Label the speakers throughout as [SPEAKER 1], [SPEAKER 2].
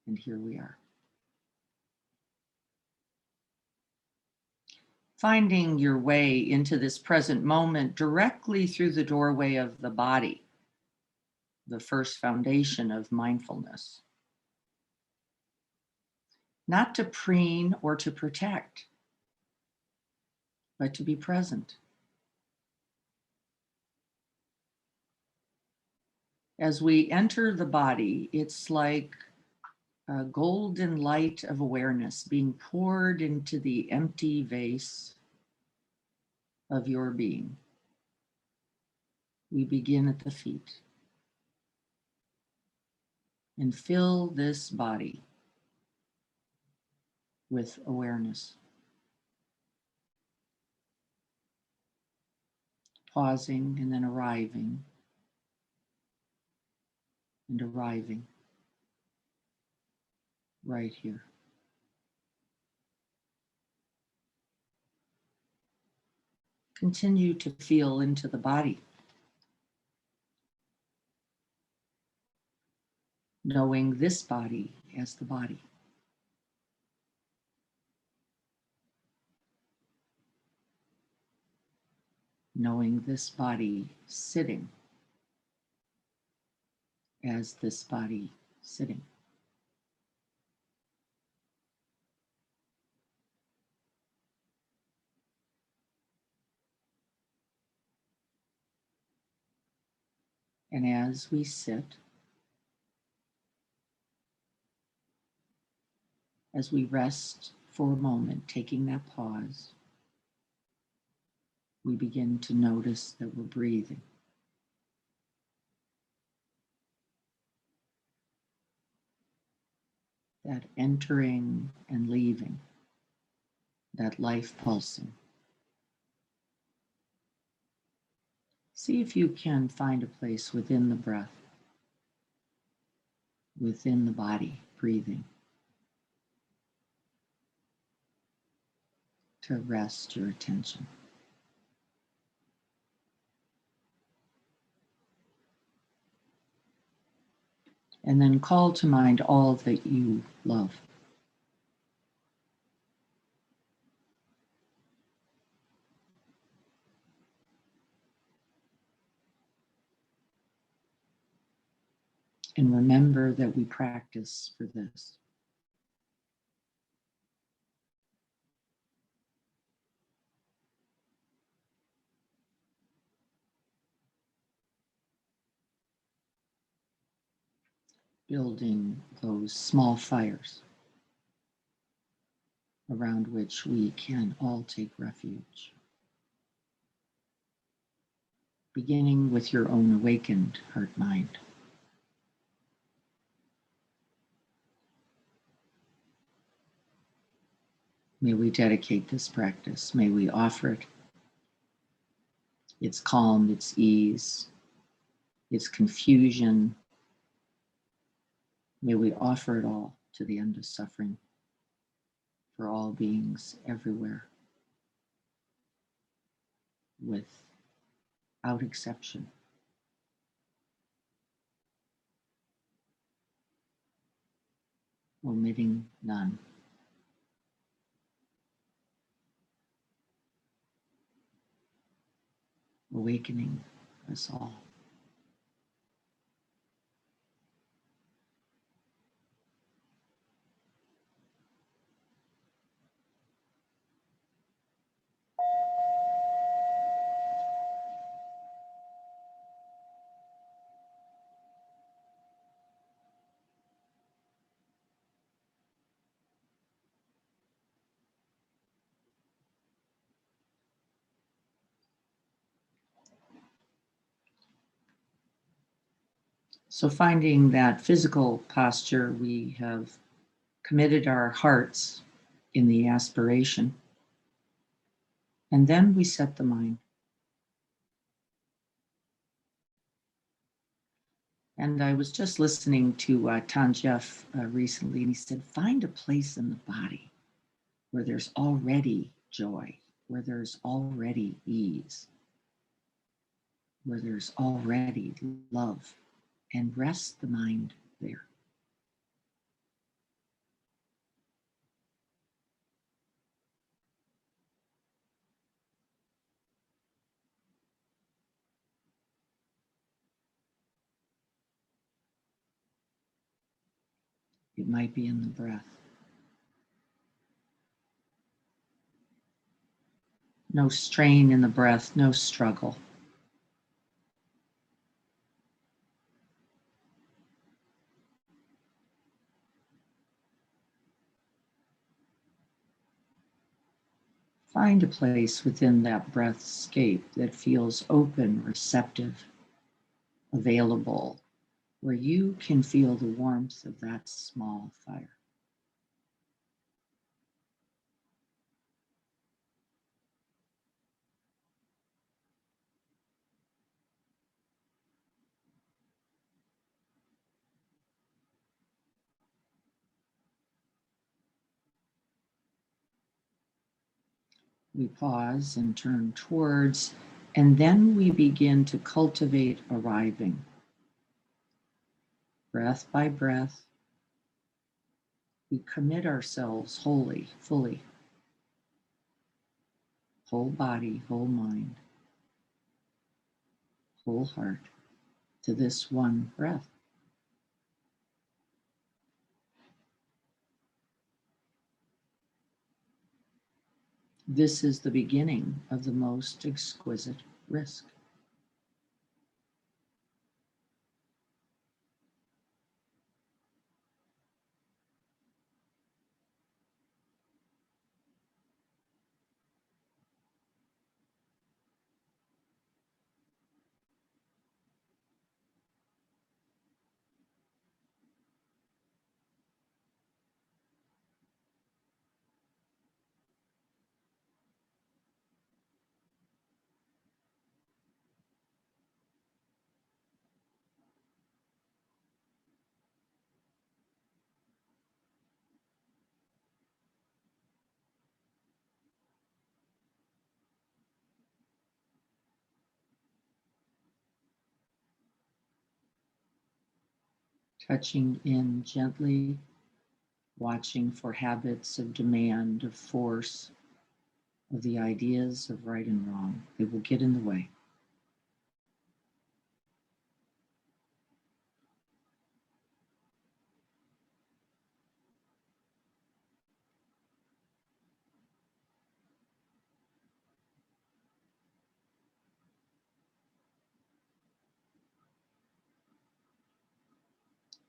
[SPEAKER 1] And here we are. Finding your way into this present moment directly through the doorway of the body, the first foundation of mindfulness. Not to preen or to protect, but to be present. As we enter the body, it's like a golden light of awareness being poured into the empty vase of your being. We begin at the feet and fill this body with awareness. Pausing and then arriving and arriving right here. Continue to feel into the body, knowing this body as the body. Knowing this body sitting as this body sitting. And as we sit, as we rest for a moment, taking that pause, we begin to notice that we're breathing. That entering and leaving, that life pulsing. See if you can find a place within the breath, within the body, breathing, to rest your attention. And then call to mind all that you love. And remember that we practice for this. Building those small fires around which we can all take refuge. Beginning with your own awakened heart-mind. May we dedicate this practice. May we offer it its calm, its ease, its confusion. May we offer it all to the end of suffering for all beings everywhere, without exception. Omitting none. Awakening us all. So finding that physical posture, we have committed our hearts in the aspiration, and then we set the mind. And I was just listening to Tom Jeff recently, and he said, find a place in the body where there's already joy, where there's already ease, where there's already love, and rest the mind there. It might be in the breath. No strain in the breath, no struggle. Find a place within that breathscape that feels open, receptive, available, where you can feel the warmth of that small fire. We pause and turn towards, and then we begin to cultivate arriving. Breath by breath, we commit ourselves wholly, fully, whole body, whole mind, whole heart, to this one breath. This is the beginning of the most exquisite risk. Touching in gently, watching for habits of demand, of force, of the ideas of right and wrong. They will get in the way.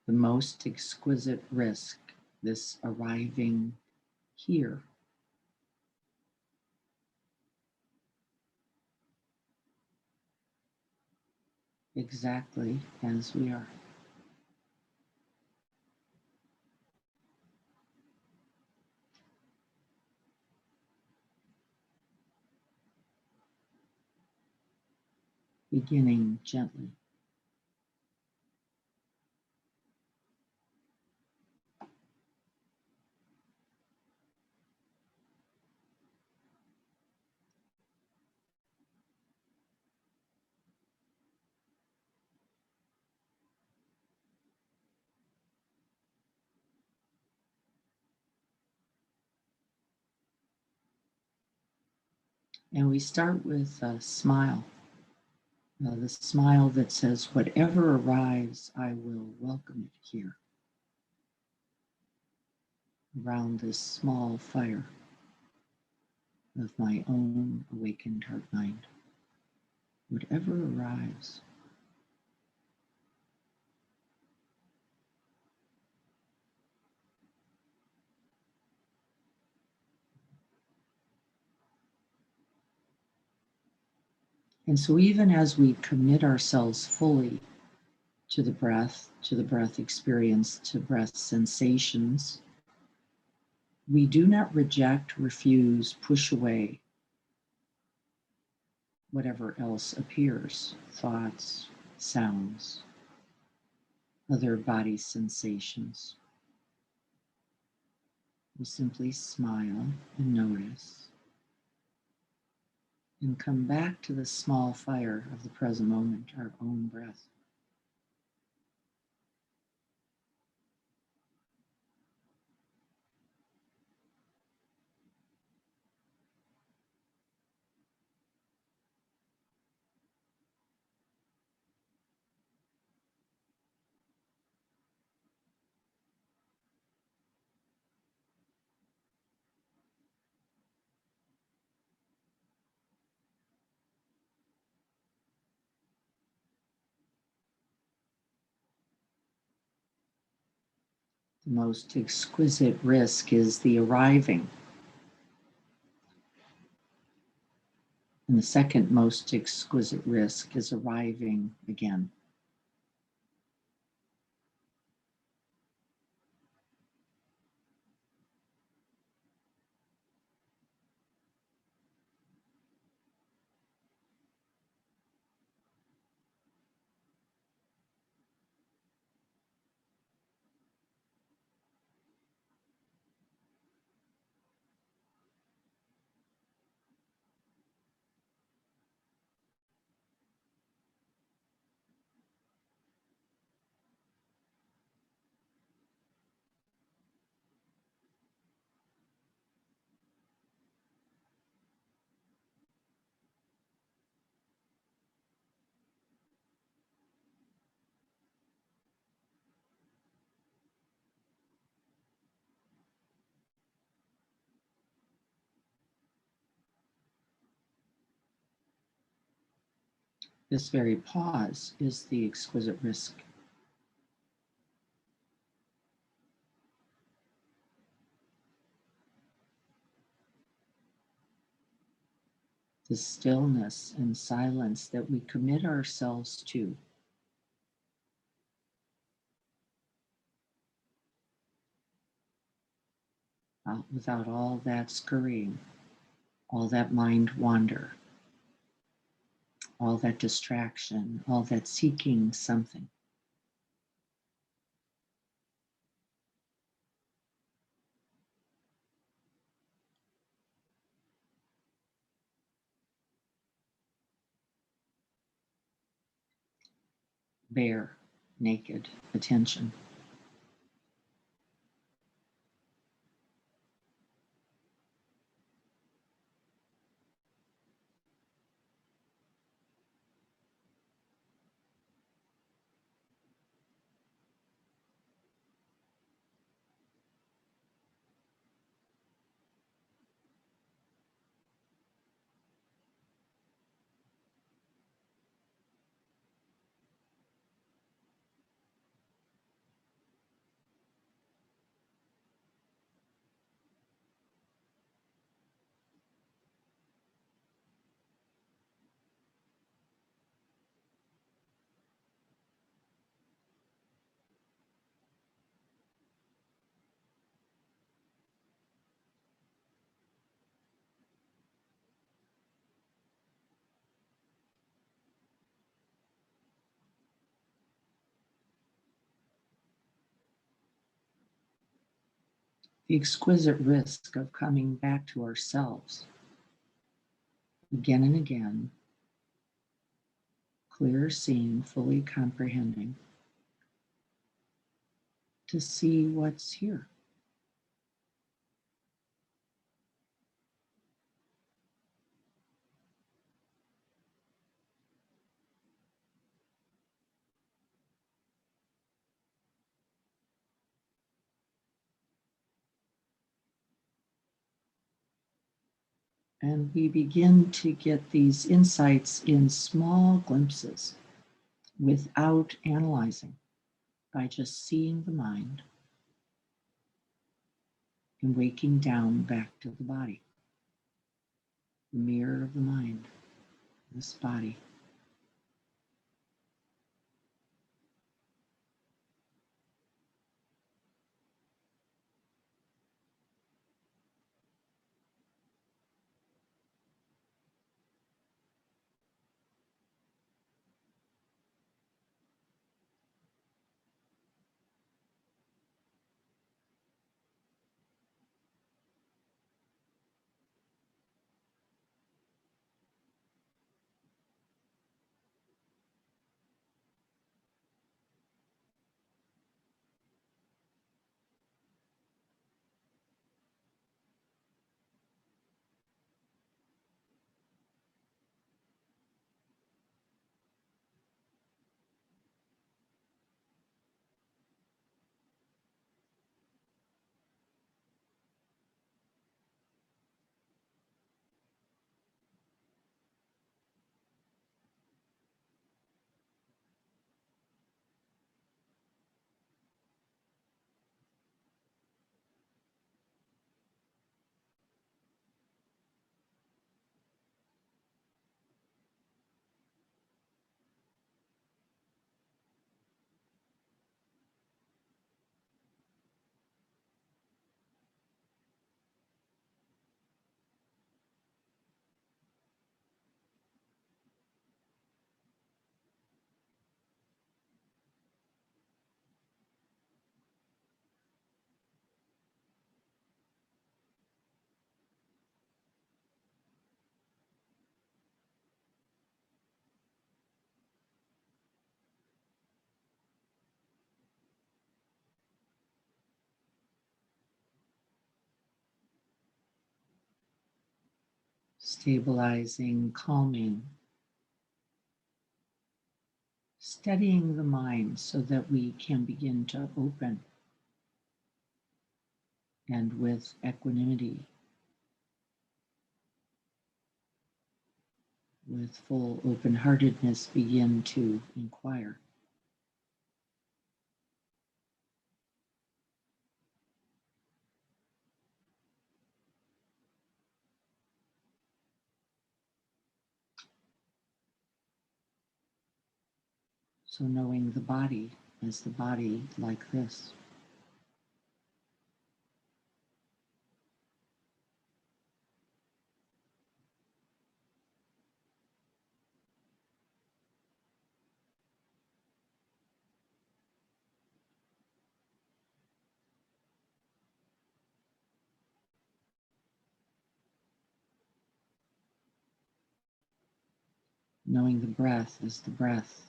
[SPEAKER 1] The most exquisite risk, this arriving here, exactly as we are. Beginning gently. And we start with a smile, the smile that says, whatever arrives, I will welcome it here, around this small fire of my own awakened heart mind. Whatever arrives. And so, even as we commit ourselves fully to the breath experience, to breath sensations, we do not reject, refuse, push away whatever else appears, thoughts, sounds, other body sensations. We simply smile and notice and come back to the small fire of the present moment, our own breath. The most exquisite risk is the arriving. And the second most exquisite risk is arriving again. This very pause is the exquisite risk. The stillness and silence that we commit ourselves to. Without all that scurrying, all that mind wander, all that distraction, all that seeking something. Bare, naked attention. The exquisite risk of coming back to ourselves again and again, clear seeing, fully comprehending, to see what's here. And we begin to get these insights in small glimpses without analyzing, by just seeing the mind and waking down back to the body, the mirror of the mind, this body. stabilizing, calming, steadying the mind so that we can begin to open, and with equanimity, with full open-heartedness, begin to inquire. So knowing the body as the body like this. Knowing the breath as the breath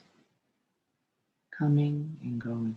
[SPEAKER 1] coming and going.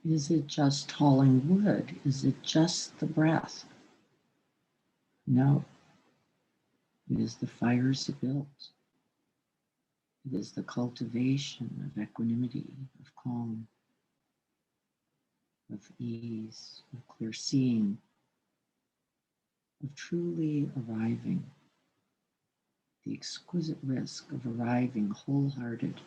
[SPEAKER 1] Is it just hauling wood? Is it just the breath? No, it is the fires it builds. It is the cultivation of equanimity, of calm, of ease, of clear seeing, of truly arriving, the exquisite risk of arriving wholehearted.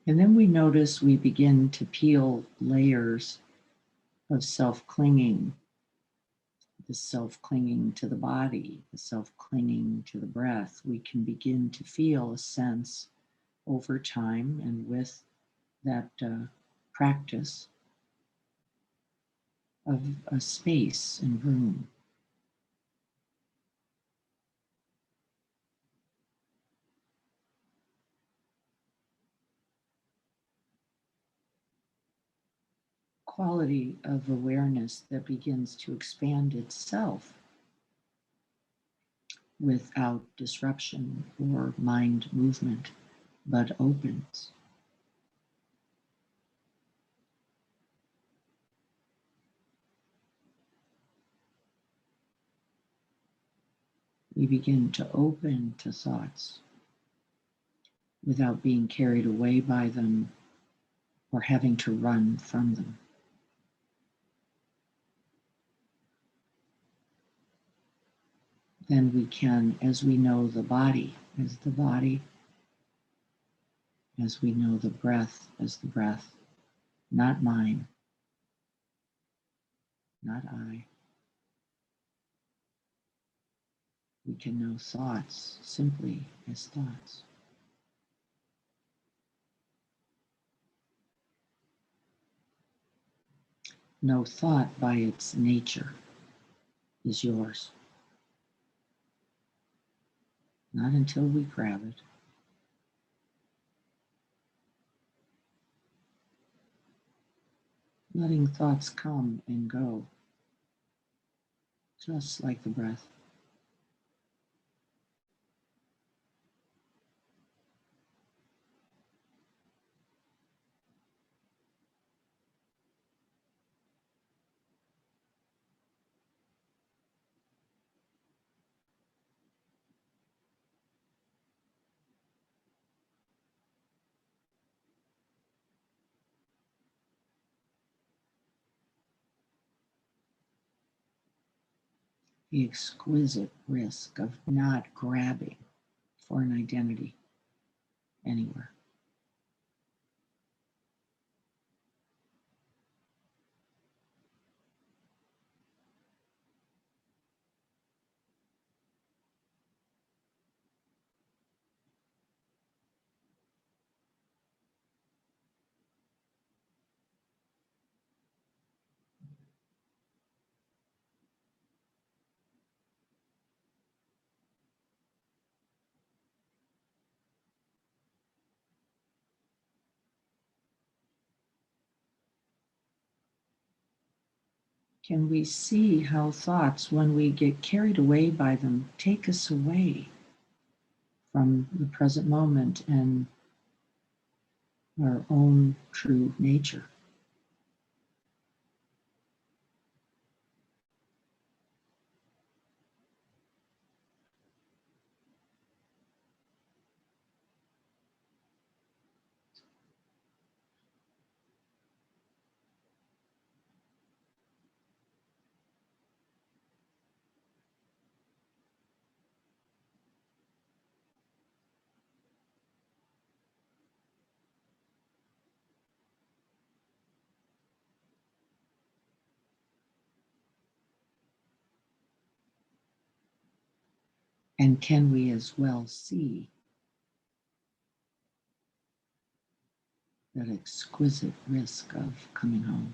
[SPEAKER 1] And then we notice we begin to peel layers of self-clinging, the self-clinging to the body, the self-clinging to the breath. We can begin to feel a sense over time and with that practice of a space and room. Quality of awareness that begins to expand itself without disruption or mind movement, but opens. We begin to open to thoughts without being carried away by them or having to run from them. than we can as we know the body as the body, as we know the breath as the breath, not mine, not I. We can know thoughts simply as thoughts. No thought by its nature is yours. Not until we grab it. Letting thoughts come and go, just like the breath. The exquisite risk of not grabbing for an identity anywhere. Can we see how thoughts, when we get carried away by them, take us away from the present moment and our own true nature? And can we as well see that exquisite risk of coming home,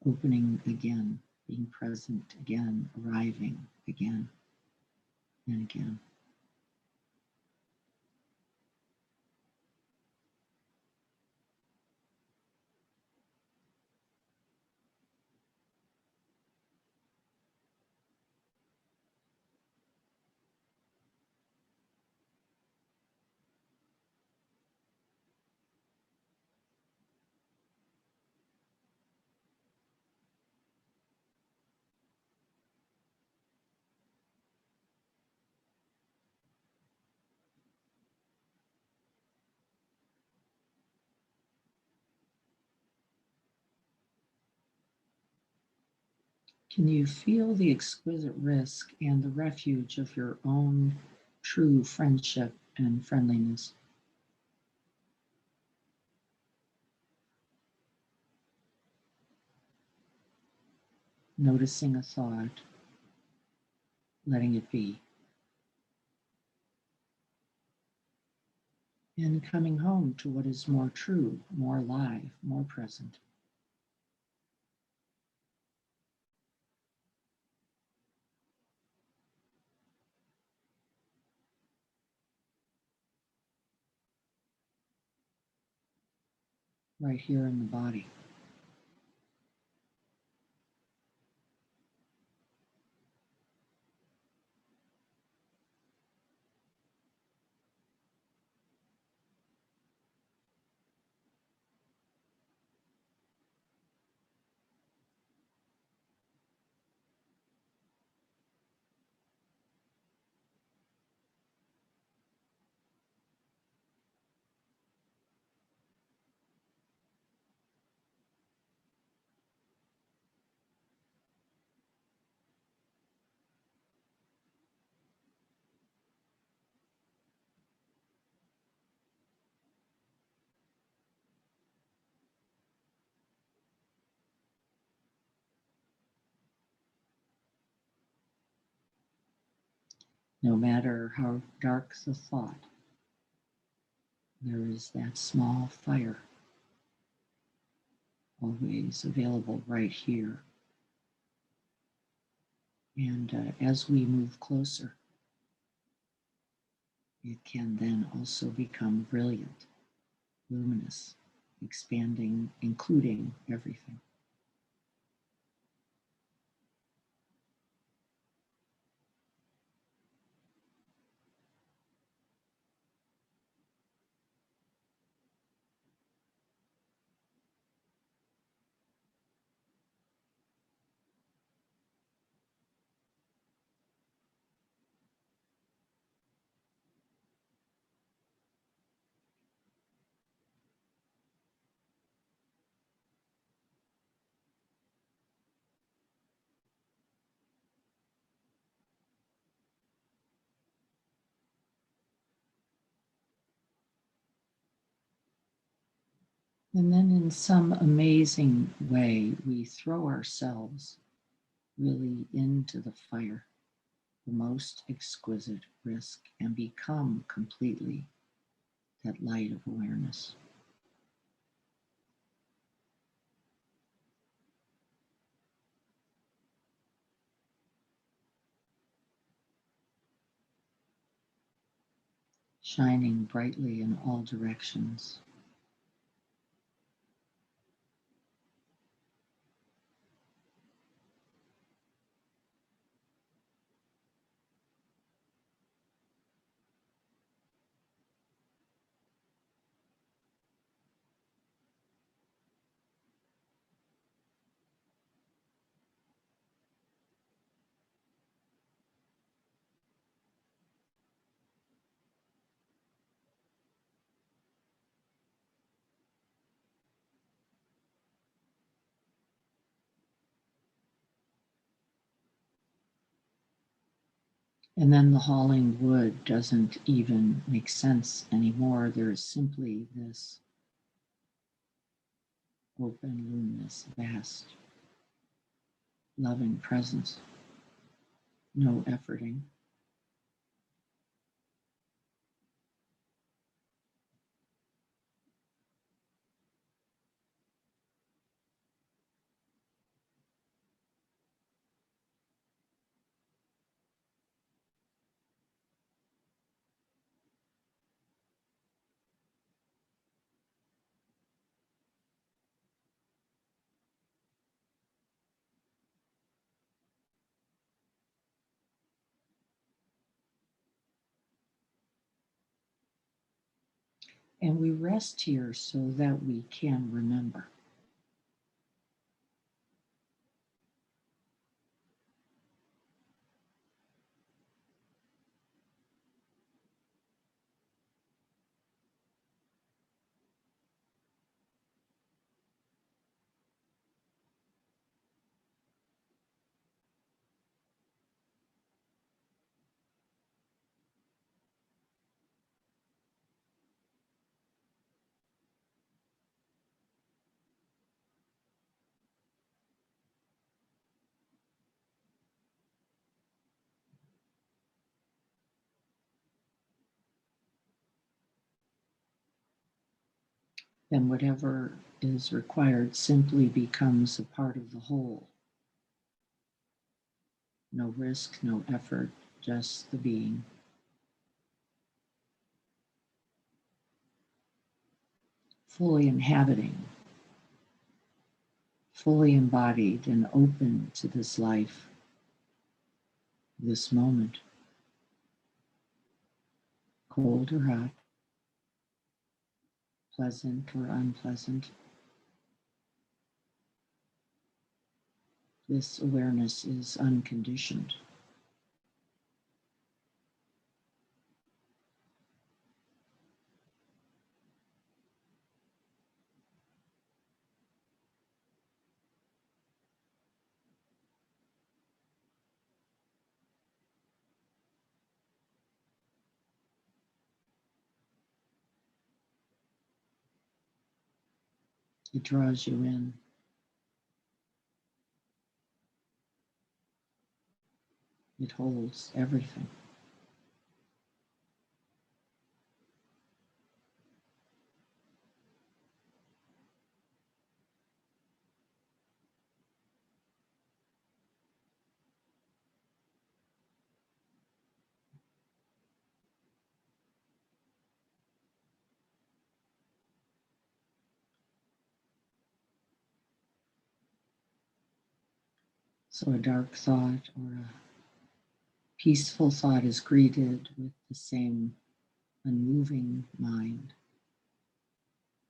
[SPEAKER 1] opening again, being present again, arriving again and again? Can you feel the exquisite risk and the refuge of your own true friendship and friendliness? Noticing a thought, letting it be, and coming home to what is more true, more alive, more present. Right here in the body. No matter how dark the thought, there is that small fire always available right here. And as we move closer, it can then also become brilliant, luminous, expanding, including everything. And then, in some amazing way, we throw ourselves really into the fire, the most exquisite risk, and become completely that light of awareness. Shining brightly in all directions. And then the hauling wood doesn't even make sense anymore. There is simply this open, luminous, vast, loving presence. No efforting. And we rest here so that we can remember. Then whatever is required simply becomes a part of the whole. No risk, no effort, just the being. Fully inhabiting, fully embodied and open to this life, this moment, cold or hot, pleasant or unpleasant. This awareness is unconditioned. It draws you in. It holds everything. So a dark thought or a peaceful thought is greeted with the same unmoving mind,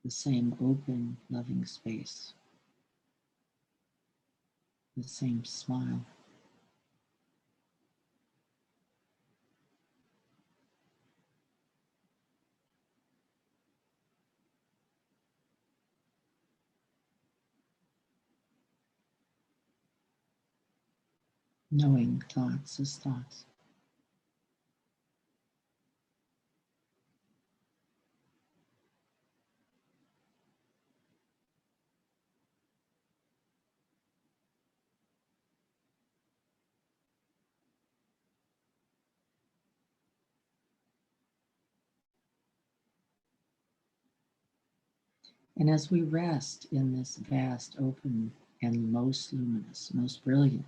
[SPEAKER 1] the same open, loving space, the same smile. Knowing thoughts as thoughts. And as we rest in this vast, open, and most luminous, most brilliant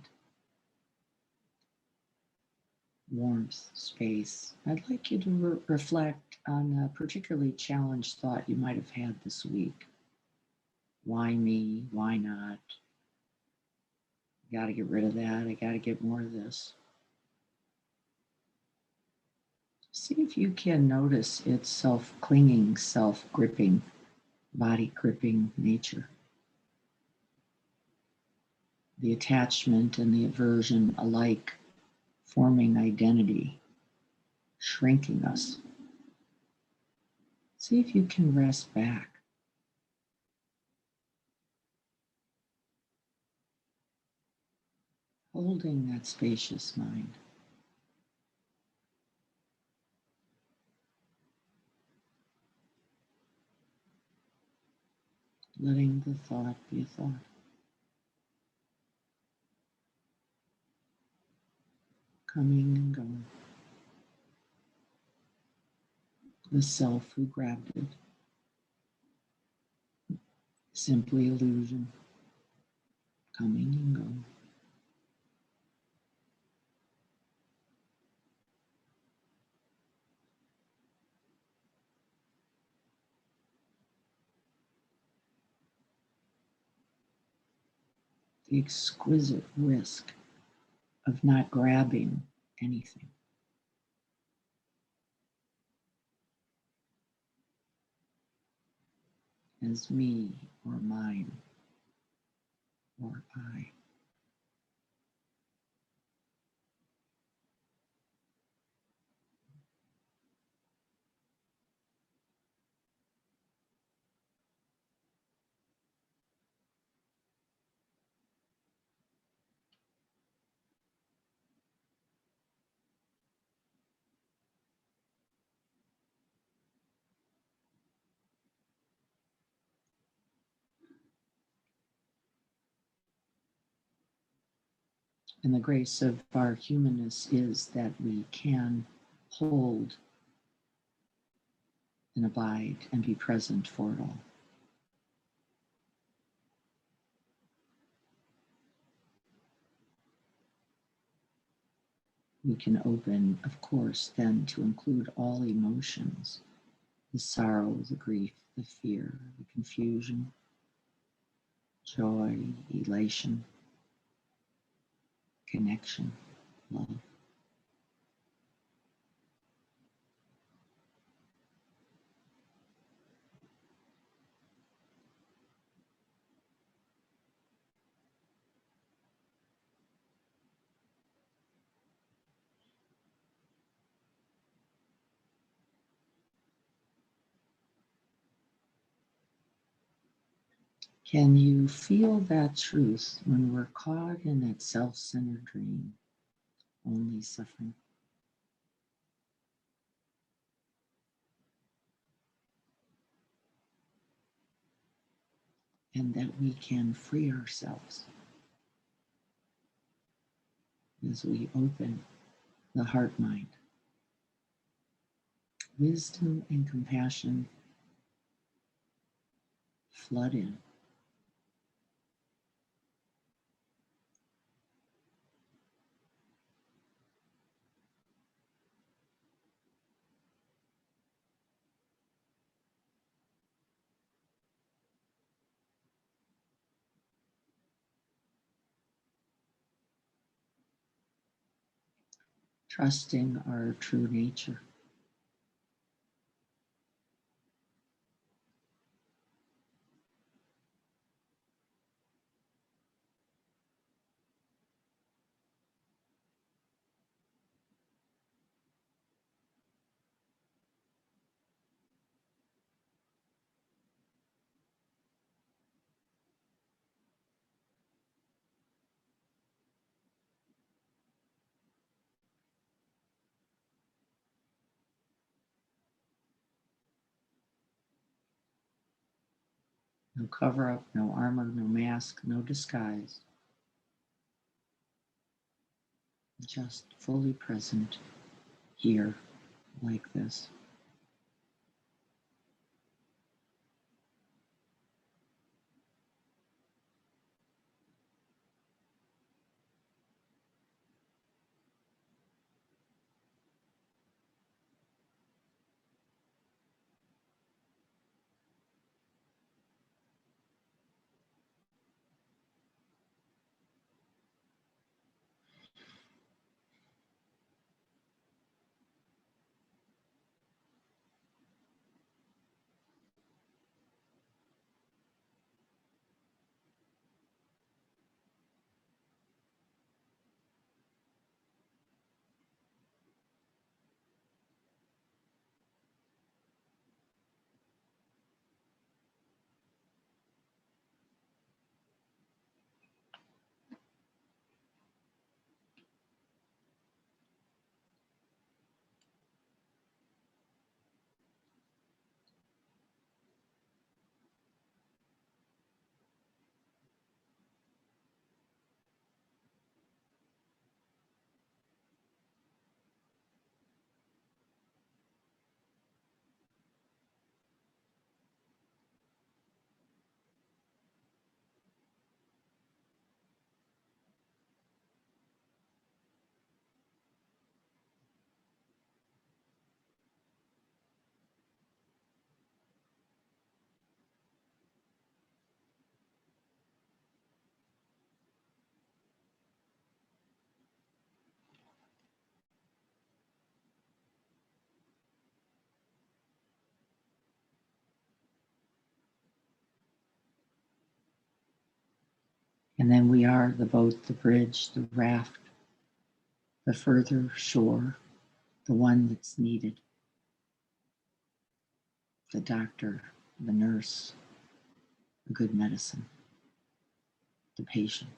[SPEAKER 1] warmth space, I'd like you to reflect on a particularly challenged thought you might have had this week. Why me? Why not? I got to get rid of that. I got to get more of this. See if you can notice its self clinging, self gripping, body gripping nature. The attachment and the aversion alike forming identity, shrinking us. See if you can rest back, holding that spacious mind. Letting the thought be a thought, coming and going. The self who grabbed it, simply illusion, coming and going. The exquisite risk of not grabbing anything as me or mine or I. And the grace of our humanness is that we can hold and abide and be present for it all. We can open, of course, then to include all emotions, the sorrow, the grief, the fear, the confusion, joy, elation, connection, love. Can you feel that truth when we're caught in that self-centered dream, only suffering? And that we can free ourselves as we open the heart mind. Wisdom and compassion flood in. trusting our true nature. No cover up, no armor, no mask, no disguise. Just fully present here, like this. And then we are the boat, the bridge, the raft, the further shore, the one that's needed, the doctor, the nurse, the good medicine, the patient.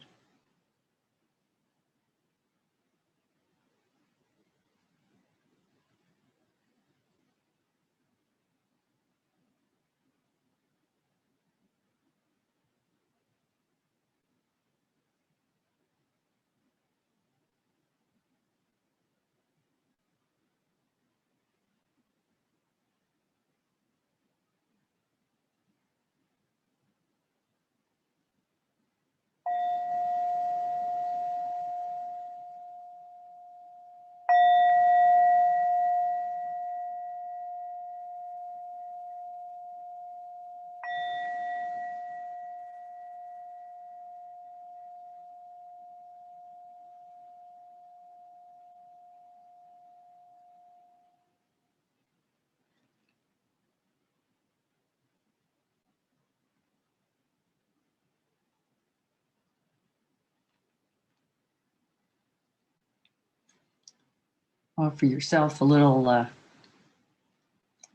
[SPEAKER 1] Offer yourself a little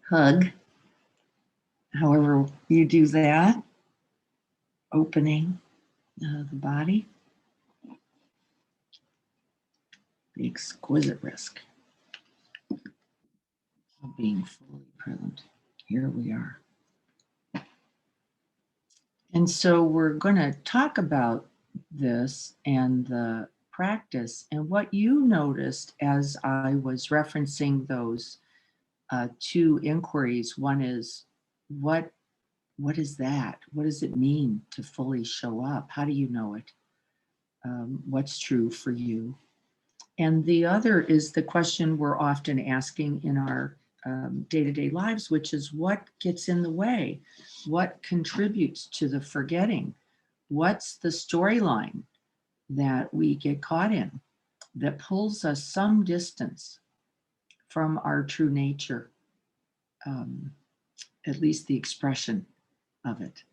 [SPEAKER 1] hug, however you do that, opening the body, the exquisite risk of being fully present. Here we are. And so we're going to talk about this and the practice and what you noticed as I was referencing those two inquiries. One is what is that? What does it mean to fully show up? How do you know it? What's true for you? And the other is the question we're often asking in our day-to-day lives, which is what gets in the way? What contributes to the forgetting? What's the storyline that we get caught in? that pulls us some distance from our true nature, at least the expression of it.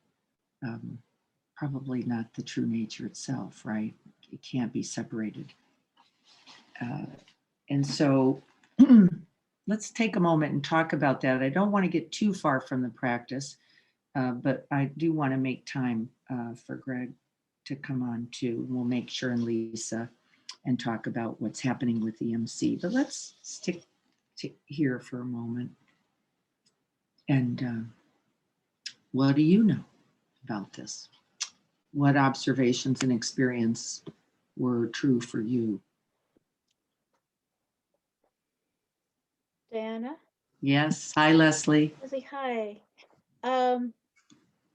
[SPEAKER 1] Probably not the true nature itself, right? It can't be separated. And so let's take a moment and talk about that. I don't want to get too far from the practice, but I do want to make time for Greg to come on too. We'll make sure, and Lisa, and talk about what's happening with the MC. But let's stick to here for a moment. And what do you know about this? What observations and experience were true for you?
[SPEAKER 2] Diana?
[SPEAKER 1] Yes. Hi, Leslie.
[SPEAKER 2] Leslie, hi.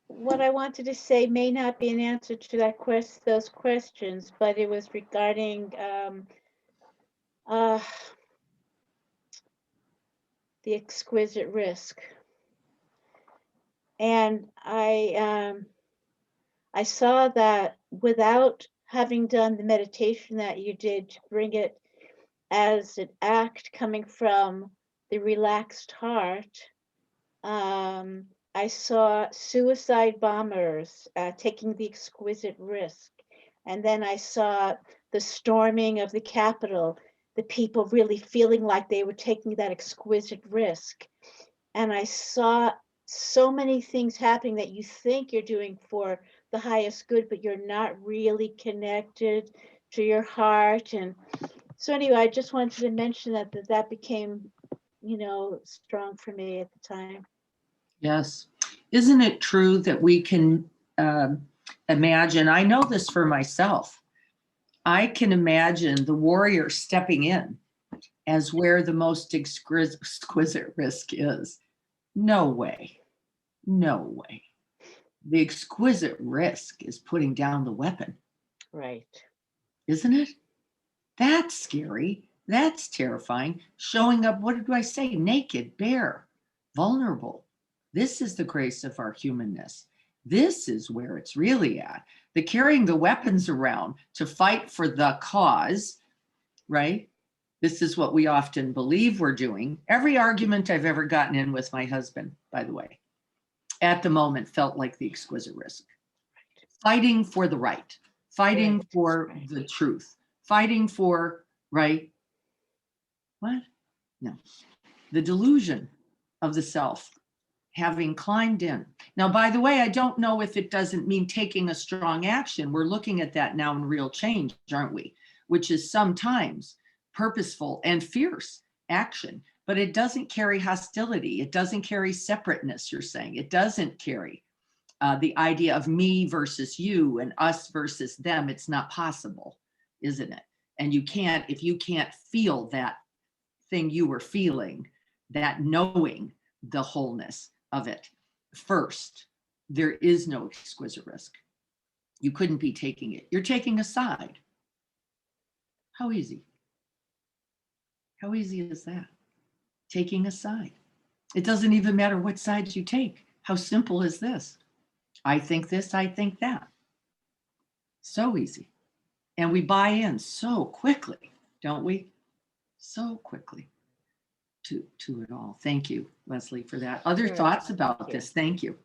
[SPEAKER 2] What I wanted to say may not be an answer to those questions, but it was regarding the exquisite risk. And I saw that without having done the meditation that you did to bring it as an act coming from the relaxed heart, I saw suicide bombers taking the exquisite risk. And then I saw the storming of the Capitol, the people really feeling like they were taking that exquisite risk. And I saw so many things happening that you think you're doing for the highest good, but you're not really connected to your heart. And so anyway, I just wanted to mention that became, strong for me at the time.
[SPEAKER 1] Yes. Isn't it true that we can imagine? I know this for myself. I can imagine the warrior stepping in as where the most exquisite risk is. No way. No way. The exquisite risk is putting down the weapon.
[SPEAKER 2] Right.
[SPEAKER 1] Isn't it? That's scary. That's terrifying. Showing up, what did I say? Naked, bare, vulnerable. This is the grace of our humanness. This is where it's really at. The carrying the weapons around to fight for the cause, right? This is what we often believe we're doing. Every argument I've ever gotten in with my husband, by the way, at the moment felt like the exquisite risk. Fighting for the right, fighting for the truth, fighting for, right? What? No. The delusion of the self having climbed in. Now, by the way, I don't know if it doesn't mean taking a strong action. We're looking at that now in real change, aren't we? Which is sometimes purposeful and fierce action, but it doesn't carry hostility. It doesn't carry separateness, you're saying. It doesn't carry the idea of me versus you and us versus them. It's not possible, isn't it? And you can't, if you can't feel that thing you were feeling, that knowing the wholeness of it first, there is no exquisite risk. You couldn't be taking it. You're taking a side. How easy? How easy is that? Taking a side. It doesn't even matter what sides you take. How simple is this? I think this, I think that. So easy. And we buy in so quickly, don't we? So quickly to it all. Thank you, Leslie, for that. Other thoughts about this? Thank you.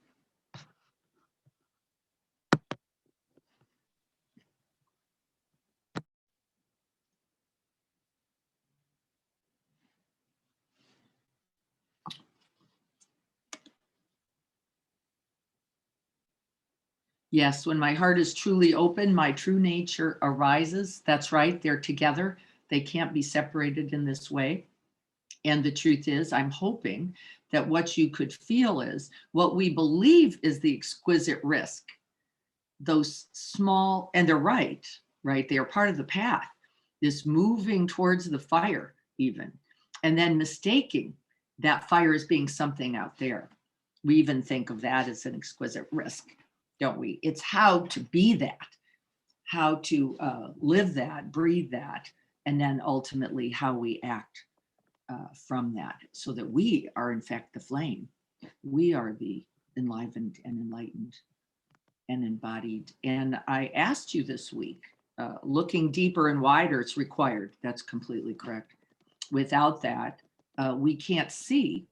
[SPEAKER 1] Yes, when my heart is truly open, my true nature arises. That's right, they're together. They can't be separated in this way. And the truth is, I'm hoping that what you could feel is what we believe is the exquisite risk. Those small, and they're right? They are part of the path, this moving towards the fire even, and then mistaking that fire as being something out there. We even think of that as an exquisite risk, don't we? It's how to be that, how to live that, breathe that, and then ultimately how we act from that, so that we are in fact the flame. We are the enlivened and enlightened and embodied. And I asked you this week, looking deeper and wider, it's required. That's completely correct. Without that, we can't see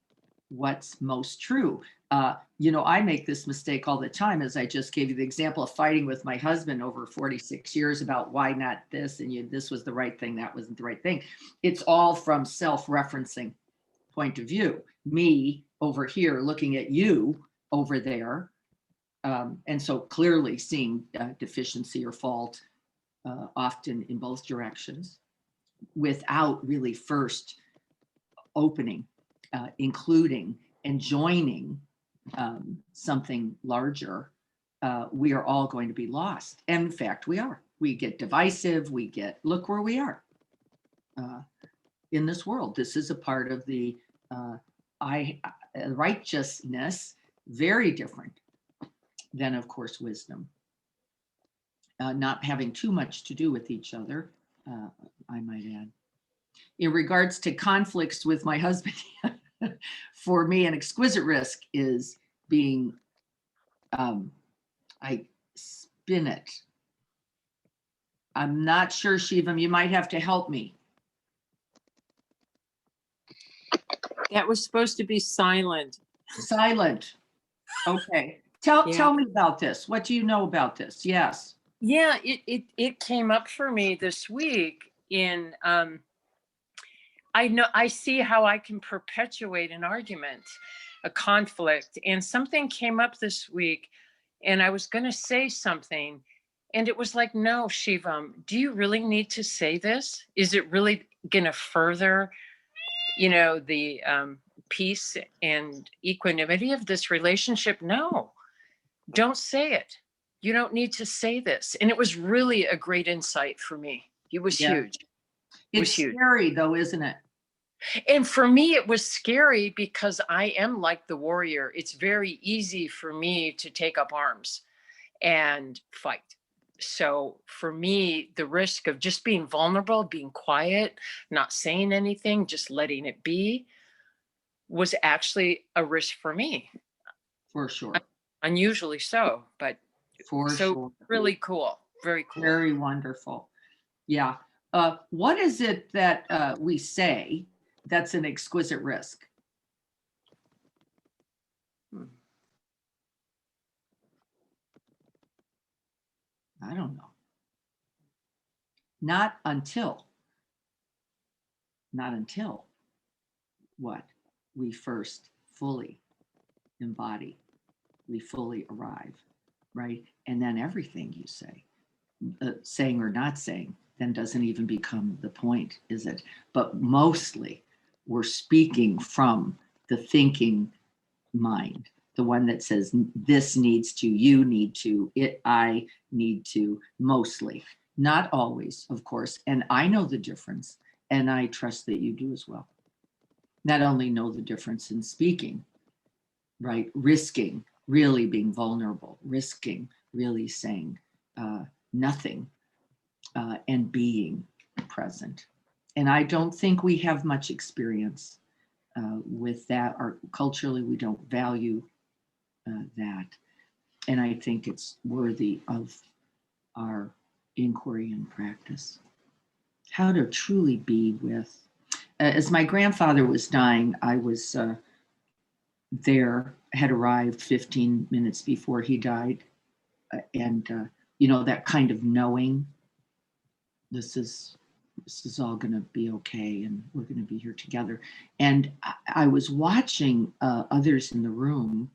[SPEAKER 1] what's most true. I make this mistake all the time, as I just gave you the example of fighting with my husband over 46 years about why not this, and this was the right thing, that wasn't the right thing. It's all from self-referencing point of view. Me over here looking at you over there. And so clearly seeing deficiency or fault often in both directions without really first opening, including and joining something larger, we are all going to be lost. And in fact, we are. We get divisive. Look where we are in this world. This is a part of the righteousness, very different than, of course, wisdom. Not having too much to do with each other, I might add. In regards to conflicts with my husband, for me, an exquisite risk is being, I spin it. I'm not sure, Shivam, you might have to help me.
[SPEAKER 3] That was supposed to be silent.
[SPEAKER 1] Silent. Okay. Tell me about this. What do you know about this? Yes.
[SPEAKER 3] Yeah, it came up for me this week in I see how I can perpetuate an argument, a conflict, and something came up this week and I was going to say something and it was like, no, Shivam, do you really need to say this? Is it really going to further, the peace and equanimity of this relationship? No, don't say it. You don't need to say this. And it was really a great insight for me. It was huge.
[SPEAKER 1] It's scary though, isn't it?
[SPEAKER 3] And for me, it was scary because I am like the warrior. It's very easy for me to take up arms and fight. So for me, the risk of just being vulnerable, being quiet, not saying anything, just letting it be was actually a risk for me.
[SPEAKER 1] For sure.
[SPEAKER 3] Unusually so, but
[SPEAKER 1] for sure.
[SPEAKER 3] Really cool. Very cool.
[SPEAKER 1] Very wonderful. Yeah. What is it that we say that's an exquisite risk? I don't know. Not until what? We first fully embody, we fully arrive, right? And then everything you say, saying or not saying, then doesn't even become the point, is it? But mostly we're speaking from the thinking mind, the one that says this needs to, you need to, I need to, mostly. Not always, of course. And I know the difference, and I trust that you do as well. Not only know the difference in speaking, right? Risking, really being vulnerable, risking, really saying nothing, and being present. And I don't think we have much experience with that. Culturally, we don't value that. And I think it's worthy of our inquiry and practice. How to truly be with. As my grandfather was dying, I was had arrived 15 minutes before he died. And, that kind of knowing this is all going to be okay and we're going to be here together. And I was watching others in the room,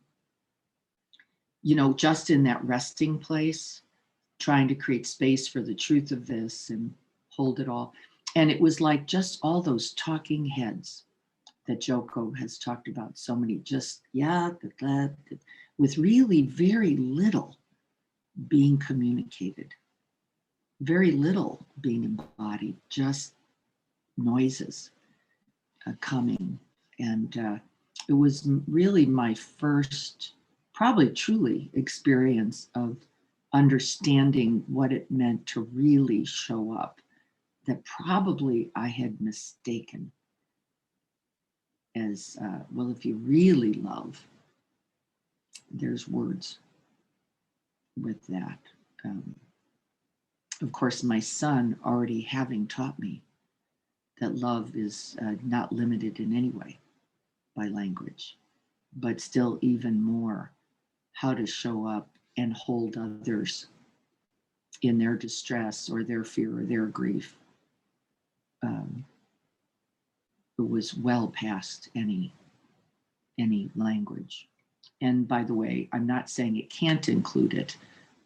[SPEAKER 1] just in that resting place, trying to create space for the truth of this and hold it all. And it was like just all those talking heads that Joko has talked about so many, just, with really very little being communicated, very little being embodied, just noises coming. And it was really my first, probably truly, experience of understanding what it meant to really show up, that probably I had mistaken as, well, if you really love, there's words with that. Of course, my son already having taught me that love is not limited in any way by language, but still even more how to show up and hold others in their distress or their fear or their grief. It was well past any language. And by the way, I'm not saying it can't include it.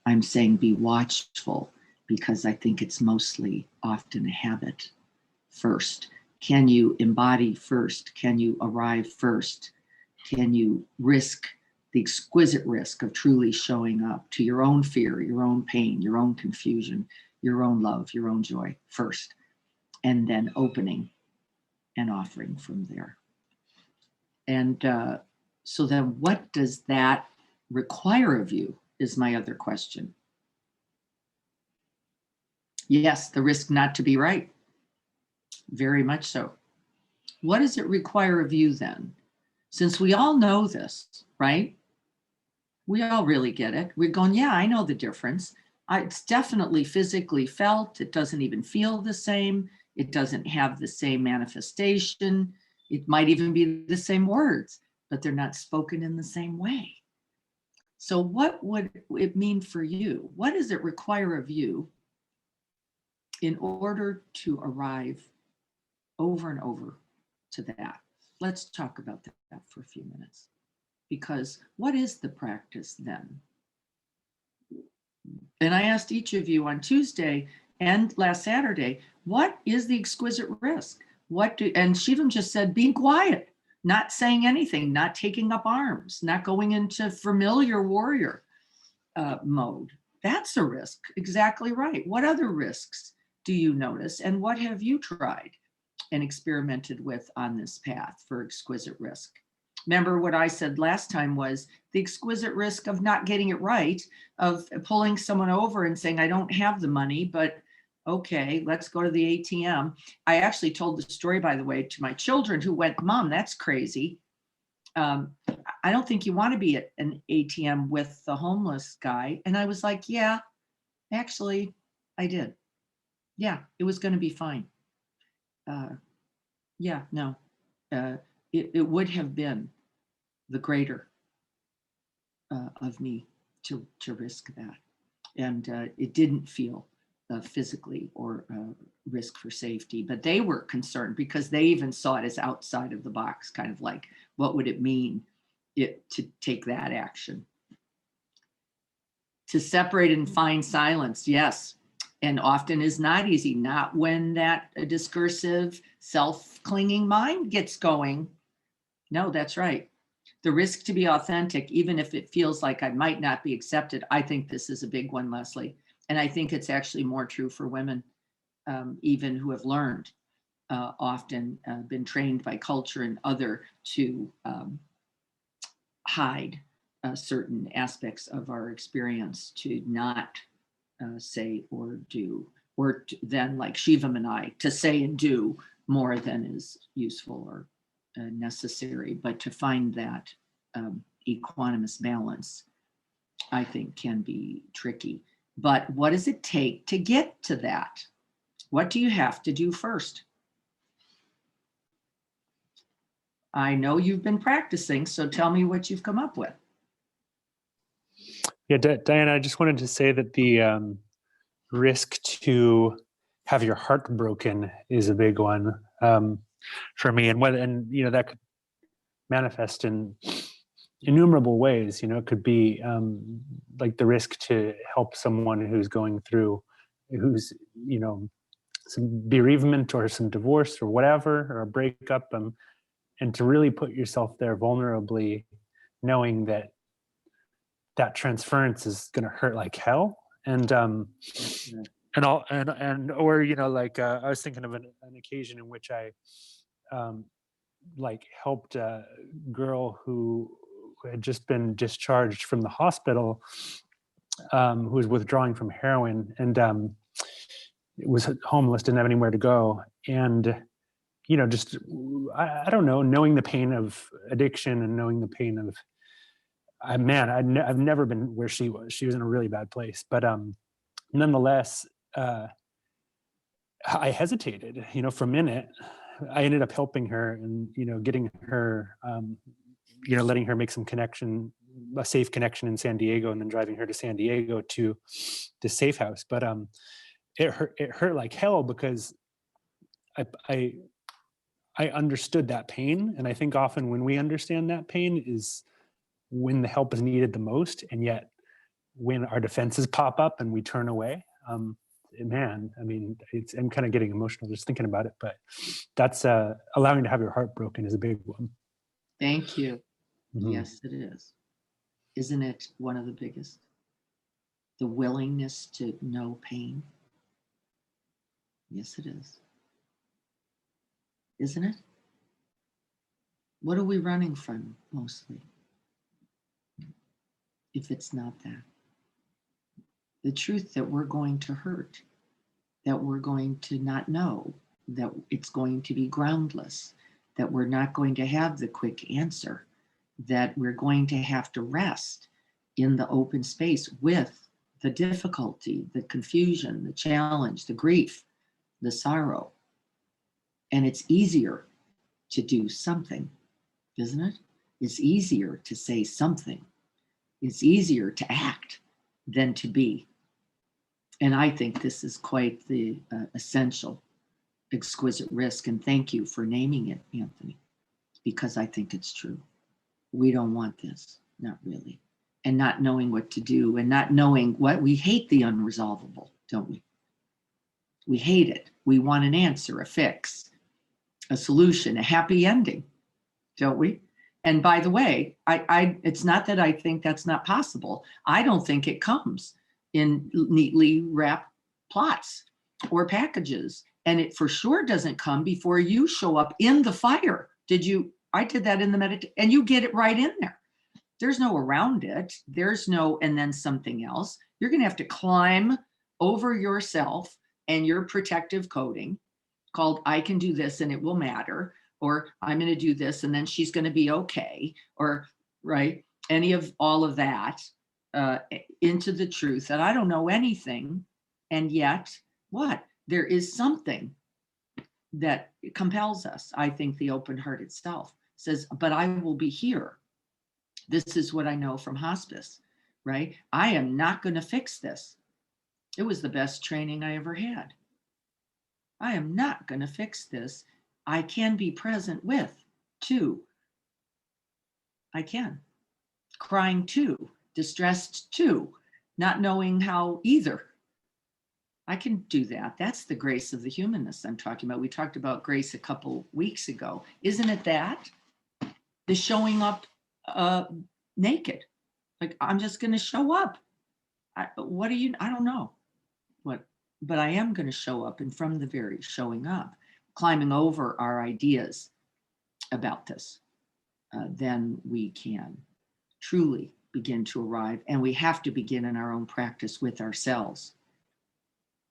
[SPEAKER 1] I'm saying be watchful, because I think it's mostly often a habit first. Can you embody first? Can you arrive first? Can you risk the exquisite risk of truly showing up to your own fear, your own pain, your own confusion, your own love, your own joy first, and then opening and offering from there? And so then what does that require of you is my other question. Yes, the risk not to be right. Very much so. What does it require of you then? Since we all know this, right? We all really get it. We're going, yeah, I know the difference. It's definitely physically felt. It doesn't even feel the same. It doesn't have the same manifestation. It might even be the same words, but they're not spoken in the same way. So what would it mean for you? What does it require of you in order to arrive over and over to that? Let's talk about that for a few minutes. Because what is the practice then? And I asked each of you on Tuesday and last Saturday, what is the exquisite risk? And Shivam just said, being quiet, not saying anything, not taking up arms, not going into familiar warrior mode. That's a risk. Exactly right. What other risks do you notice? And what have you tried and experimented with on this path for exquisite risk? Remember what I said last time was the exquisite risk of not getting it right, of pulling someone over and saying, I don't have the money, but okay, let's go to the ATM. I actually told the story, by the way, to my children who went, Mom, that's crazy. I don't think you want to be at an ATM with the homeless guy. And I was like, yeah, actually, I did. Yeah, it was going to be fine. Yeah, no, it would have been the greater of me to risk that. And it didn't feel physically or risk for safety, but they were concerned because they even saw it as outside of the box, kind of like, what would it mean to take that action? To separate and find silence, yes. And often is not easy, not when that discursive, self-clinging mind gets going. No, that's right. The risk to be authentic, even if it feels like I might not be accepted. I think this is a big one, Leslie. And I think it's actually more true for women, even who have learned, often been trained by culture and other to hide certain aspects of our experience, to not say or do, or then like Shivam and I, to say and do more than is useful or necessary, but to find that equanimous balance, I think can be tricky. But what does it take to get to that? What do you have to do first? I know you've been practicing, so tell me what you've come up with.
[SPEAKER 4] Yeah, Diana, I just wanted to say that the risk to have your heart broken is a big one for me, and you know, that could manifest in innumerable ways. You know, it could be like the risk to help someone who's going through, who's, you know, some bereavement or some divorce or whatever, or a breakup, and to really put yourself there vulnerably, knowing that that transference is going to hurt like hell. And or, you know, like I was thinking of an occasion in which I like helped a girl who had just been discharged from the hospital, who was withdrawing from heroin, and was homeless, didn't have anywhere to go. And, you know, just, I don't know, knowing the pain of addiction and knowing the pain of, I've never been where she was. She was in a really bad place. But nonetheless, I hesitated, for a minute. I ended up helping her and, getting her, letting her make a safe connection in San Diego, and then driving her to San Diego to the safe house. But it hurt like hell, because I understood that pain. And I think often when we understand that pain is when the help is needed the most. And yet when our defenses pop up and we turn away, man, I mean, I'm kind of getting emotional just thinking about it, but that's allowing to have your heart broken is a big one.
[SPEAKER 1] Thank you.
[SPEAKER 4] Mhm.
[SPEAKER 1] Yes, it is. Isn't it one of the biggest? The willingness to know pain. Yes, it is. Isn't it? What are we running from mostly? If it's not that. The truth that we're going to hurt, that we're going to not know, that it's going to be groundless, that we're not going to have the quick answer, that we're going to have to rest in the open space with the difficulty, the confusion, the challenge, the grief, the sorrow. And it's easier to do something, isn't it? It's easier to say something. It's easier to act than to be. And I think this is quite the essential, exquisite risk. And thank you for naming it, Anthony, because I think it's true. We don't want this, not really. And not knowing what to do, and not knowing what we hate the unresolvable, don't we? We hate it. We want an answer, a fix, a solution, a happy ending, don't we? And by the way, it's not that I think that's not possible. I don't think it comes in neatly wrapped plots or packages. And it for sure doesn't come before you show up in the fire. I did that in the meditation, and you get it right in there. There's no around it. There's no, and then something else. You're going to have to climb over yourself and your protective coating called I can do this and it will matter, or I'm going to do this and then she's going to be okay, or right, any of all of that into the truth that I don't know anything. And yet what? There is something that compels us. I think the open heart itself says, but I will be here. This is what I know from hospice, right? I am not going to fix this. It was the best training I ever had. I am not going to fix this. I can be present with, too. I can. Crying, too. Distressed, too. Not knowing how either. I can do that. That's the grace of the humanness I'm talking about. We talked about grace a couple weeks ago. Isn't it that? The showing up naked. Like, I'm just going to show up. I don't know what, but I am going to show up. And from the very showing up, climbing over our ideas about this, then we can truly begin to arrive. And we have to begin in our own practice with ourselves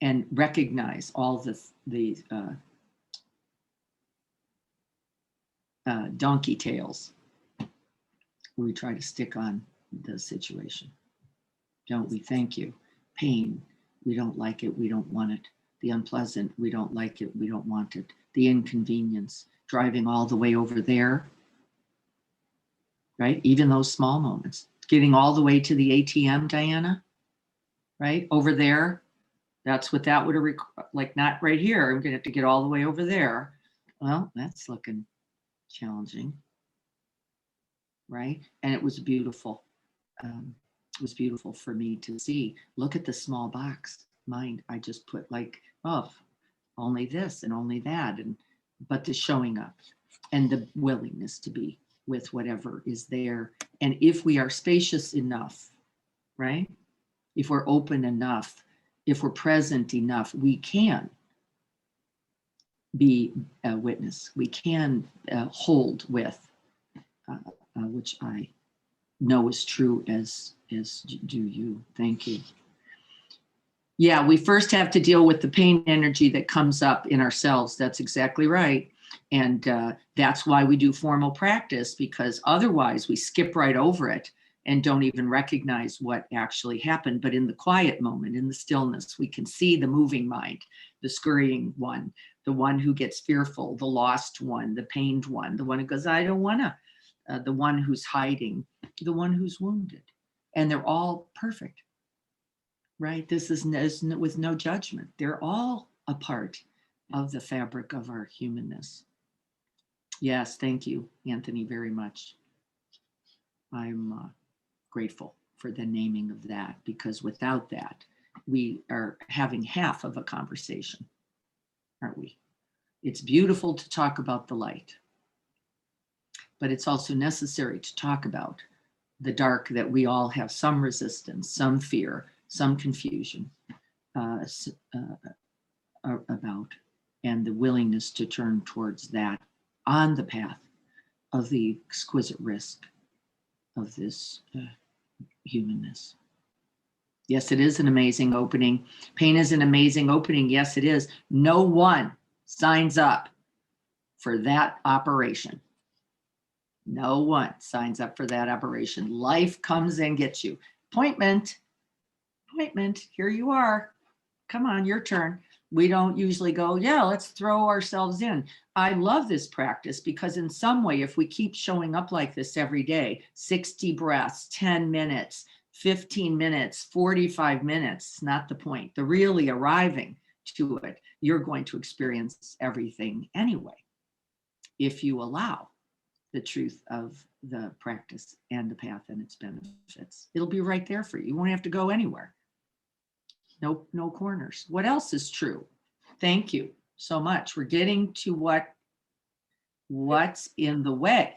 [SPEAKER 1] and recognize all the donkey tails we try to stick on the situation. Don't we? Thank you. Pain, we don't like it, we don't want it. The unpleasant, we don't like it, we don't want it. The inconvenience, driving all the way over there, right? Even those small moments, getting all the way to the ATM, Diana, right? Over there, that's what that would have, like not right here, I'm gonna have to get all the way over there. Well, that's looking challenging, right? And it was beautiful. It was beautiful for me to see. Look at the small box mind. I just put like, oh, only this and only that, but the showing up and the willingness to be with whatever is there. And if we are spacious enough, right? If we're open enough, if we're present enough, we can be a witness. We can hold with, which I know is true as do you. Thank you. Yeah, we first have to deal with the pain energy that comes up in ourselves. That's exactly right. And that's why we do formal practice, because otherwise we skip right over it and don't even recognize what actually happened. But in the quiet moment, in the stillness, we can see the moving mind, the scurrying one, the one who gets fearful, the lost one, the pained one, the one who goes, I don't want to, the one who's hiding, the one who's wounded. And they're all perfect, right? This is with no judgment. They're all a part of the fabric of our humanness. Yes, thank you, Anthony, very much. I'm grateful for the naming of that, because without that, we are having half of a conversation, aren't we? It's beautiful to talk about the light, but it's also necessary to talk about the dark that we all have some resistance, some fear, some confusion about, and the willingness to turn towards that on the path of the exquisite risk of this humanness. Yes, it is an amazing opening. Pain is an amazing opening. Yes, it is. No one signs up for that operation. No one signs up for that operation. Life comes and gets you. Appointment, here you are. Come on, your turn. We don't usually go, yeah, let's throw ourselves in. I love this practice because in some way, if we keep showing up like this every day, 60 breaths, 10 minutes, 15 minutes, 45 minutes, not the point. The really arriving to it, you're going to experience everything anyway, if you allow the truth of the practice and the path and its benefits. It'll be right there for you. You won't have to go anywhere. No corners. What else is true? Thank you so much. We're getting to what's in the way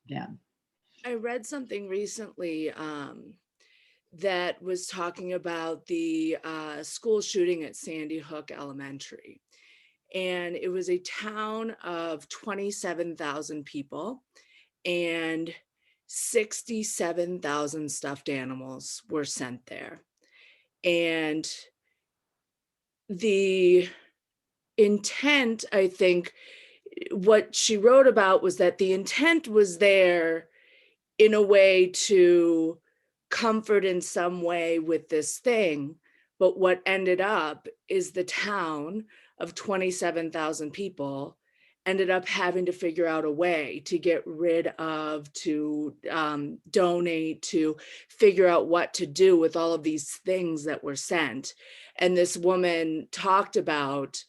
[SPEAKER 1] then.
[SPEAKER 5] I read something recently that was talking about the school shooting at Sandy Hook Elementary. And it was a town of 27,000 people, and 67,000 stuffed animals were sent there. And the intent, I think, what she wrote about was that the intent was there in a way to comfort in some way with this thing. But what ended up is the town of 27,000 people ended up having to figure out a way to get rid of, to donate, to figure out what to do with all of these things that were sent. And this woman talked about,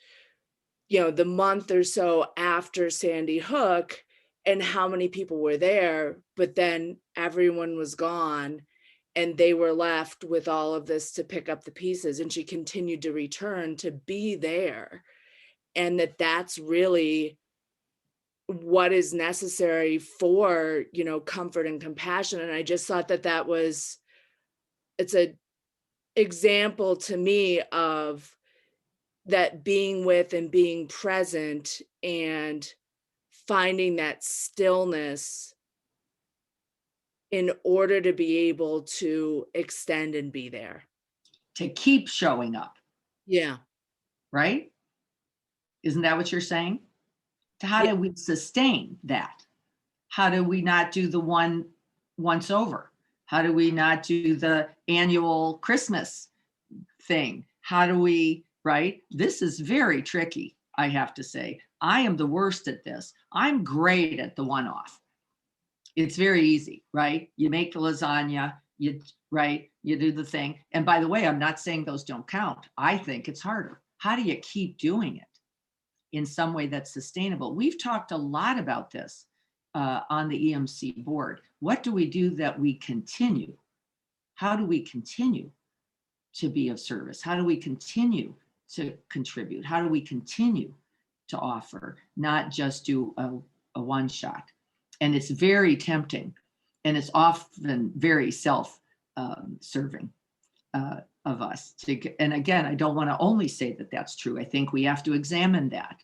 [SPEAKER 5] the month or so after Sandy Hook and how many people were there, but then everyone was gone and they were left with all of this to pick up the pieces. And she continued to return to be there. And that's really what is necessary for, comfort and compassion. And I just thought that it's an example to me of that being with and being present and finding that stillness in order to be able to extend and be there.
[SPEAKER 1] To keep showing up.
[SPEAKER 5] Yeah.
[SPEAKER 1] Right? Isn't that what you're saying? How do we sustain that? How do we not do the one once over? How do we not do the annual Christmas thing? How do we, right? This is very tricky, I have to say. I am the worst at this. I'm great at the one-off. It's very easy, right? You make the lasagna, you do the thing. And by the way, I'm not saying those don't count. I think it's harder. How do you keep doing it in some way that's sustainable? We've talked a lot about this on the EMC board. What do we do that we continue? How do we continue to be of service? How do we continue to contribute? How do we continue to offer, not just do a one shot? And it's very tempting, and it's often very self-serving of us to. And again, I don't want to only say that that's true. I think we have to examine that.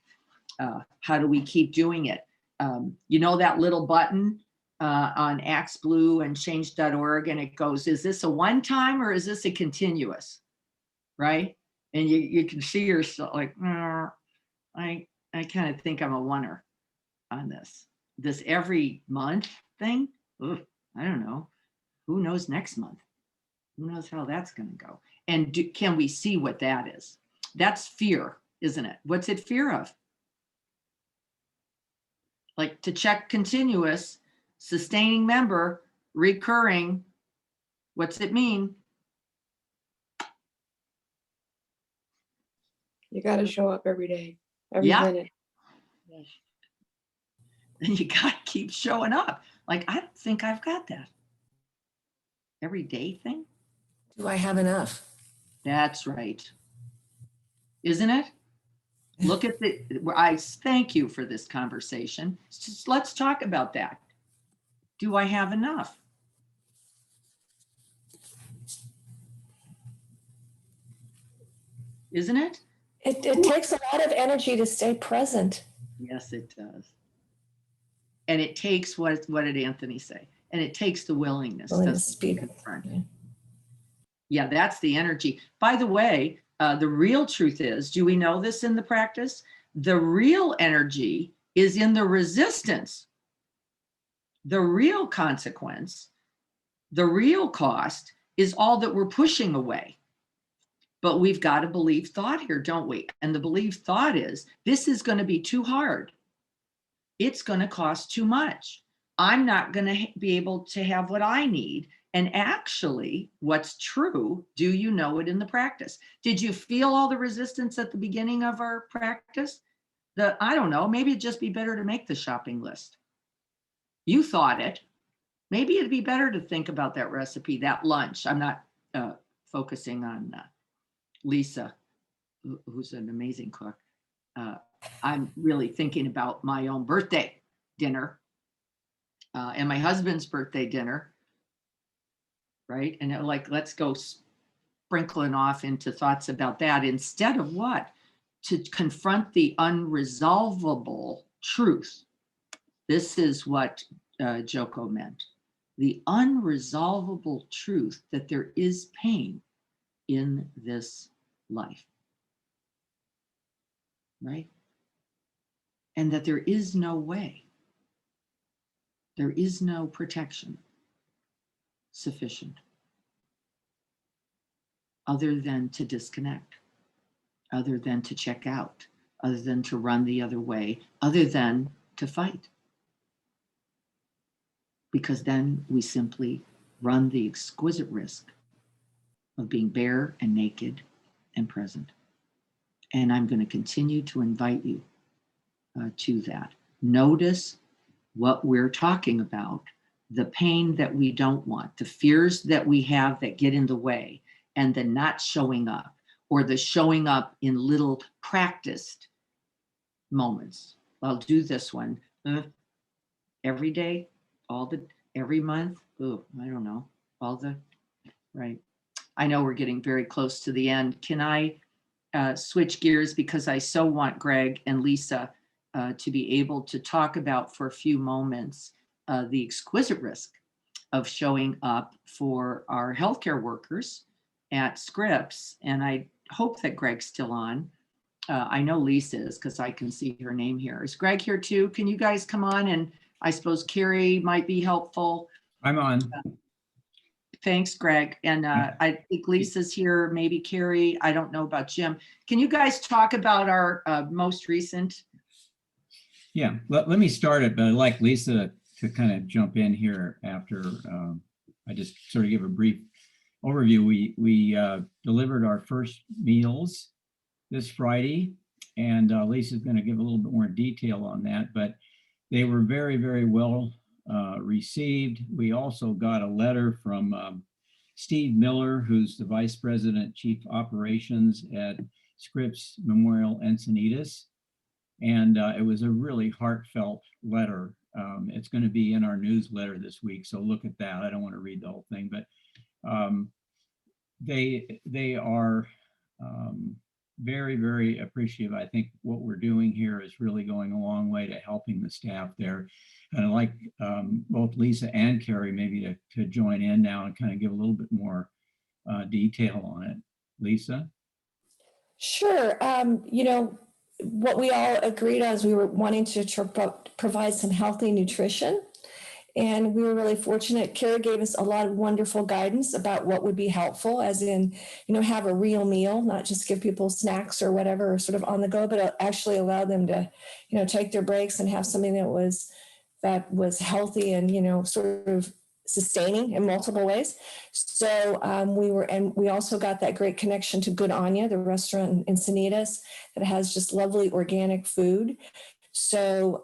[SPEAKER 1] How do we keep doing it? That little button on Axe Blue and change.org, and it goes, is this a one time or is this a continuous? Right? And you can see yourself like, I kind of think I'm a oneer on this every month thing. Ugh, I don't know. Who knows next month? Who knows how that's going to go? And can we see what that is? That's fear, isn't it? What's it fear of? Like to check continuous, sustaining member, recurring. What's it mean?
[SPEAKER 6] You got to show up every day, every
[SPEAKER 1] Yeah.
[SPEAKER 6] minute.
[SPEAKER 1] And you got to keep showing up. Like, I don't think I've got that. Everyday thing.
[SPEAKER 7] Do I have enough?
[SPEAKER 1] That's right. Isn't it? Look at I thank you for this conversation. Just let's talk about that. Do I have enough? Isn't it?
[SPEAKER 7] It takes a lot of energy to stay present.
[SPEAKER 1] Yes, it does. And it takes, what did Anthony say? And it takes the willingness.
[SPEAKER 7] Willingness to be
[SPEAKER 1] confront.
[SPEAKER 7] yeah.
[SPEAKER 1] Yeah, that's the energy. By the way, the real truth is, do we know this in the practice? The real energy is in the resistance. The real consequence, the real cost is all that we're pushing away. But we've got to believe thought here, don't we? And the belief thought is, this is going to be too hard. It's going to cost too much. I'm not going to be able to have what I need. And actually, what's true, do you know it in the practice? Did you feel all the resistance at the beginning of our practice? I don't know, maybe it'd just be better to make the shopping list. You thought it. Maybe it'd be better to think about that recipe, that lunch. I'm not focusing on Lisa, who's an amazing cook. I'm really thinking about my own birthday dinner and my husband's birthday dinner, right? And like, let's go sprinkling off into thoughts about that instead of what? To confront the unresolvable truth. This is what Joko meant. The unresolvable truth that there is pain in this life, right? And that there is no way, there is no protection sufficient other than to disconnect, other than to check out, other than to run the other way, other than to fight. Because then we simply run the exquisite risk of being bare and naked and present. And I'm going to continue to invite you to that. Notice what we're talking about, the pain that we don't want, the fears that we have that get in the way, and the not showing up, or the showing up in little practiced moments. I'll do this one every day, every month. Oh, I don't know, right. I know we're getting very close to the end. Can I switch gears, because I so want Greg and Lisa to be able to talk about for a few moments the exquisite risk of showing up for our healthcare workers at Scripps. And I hope that Greg's still on. I know Lisa is, because I can see her name here. Is Greg here too? Can you guys come on? And I suppose Carrie might be helpful.
[SPEAKER 8] I'm on.
[SPEAKER 1] Thanks, Greg. And I think Lisa's here, maybe Carrie. I don't know about Jim. Can you guys talk about our most recent?
[SPEAKER 8] Yeah, let me start it, but I'd like Lisa to kind of jump in here after I just sort of give a brief overview. We delivered our first meals this Friday, and Lisa's going to give a little bit more detail on that, but they were very, very well received. We also got a letter from Steve Miller, who's the Vice President, Chief Operations at Scripps Memorial Encinitas. And it was a really heartfelt letter. It's going to be in our newsletter this week, so look at that. I don't want to read the whole thing, but they are very, very appreciative. I think what we're doing here is really going a long way to helping the staff there. And I'd like both Lisa and Carrie maybe to join in now and kind of give a little bit more detail on it. Lisa?
[SPEAKER 7] Sure. You know, what we all agreed on is we were wanting to provide some healthy nutrition. And we were really fortunate. Kara gave us a lot of wonderful guidance about what would be helpful, as in, have a real meal, not just give people snacks or whatever, or sort of on the go, but actually allow them to, take their breaks and have something that was healthy and, sort of sustaining in multiple ways. So and we also got that great connection to Good Anya, the restaurant in Encinitas that has just lovely organic food. So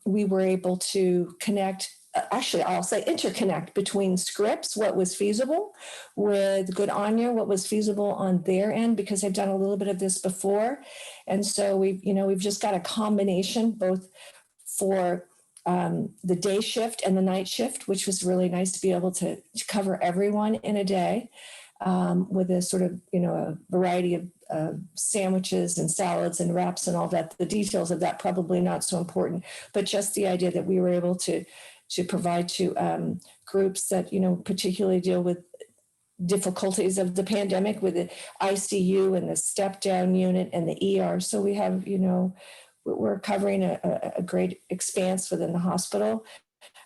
[SPEAKER 7] we were able to connect, actually, I'll say interconnect between Scripps, what was feasible, with Good Anya, what was feasible on their end, because they've done a little bit of this before. And so we've just got a combination both for the day shift and the night shift, which was really nice to be able to cover everyone in a day. With a sort of, a variety of sandwiches and salads and wraps and all that. The details of that probably not so important, but just the idea that we were able to provide to groups that, particularly deal with difficulties of the pandemic, with the ICU and the step down unit and the ER. So we have, we're covering a great expanse within the hospital.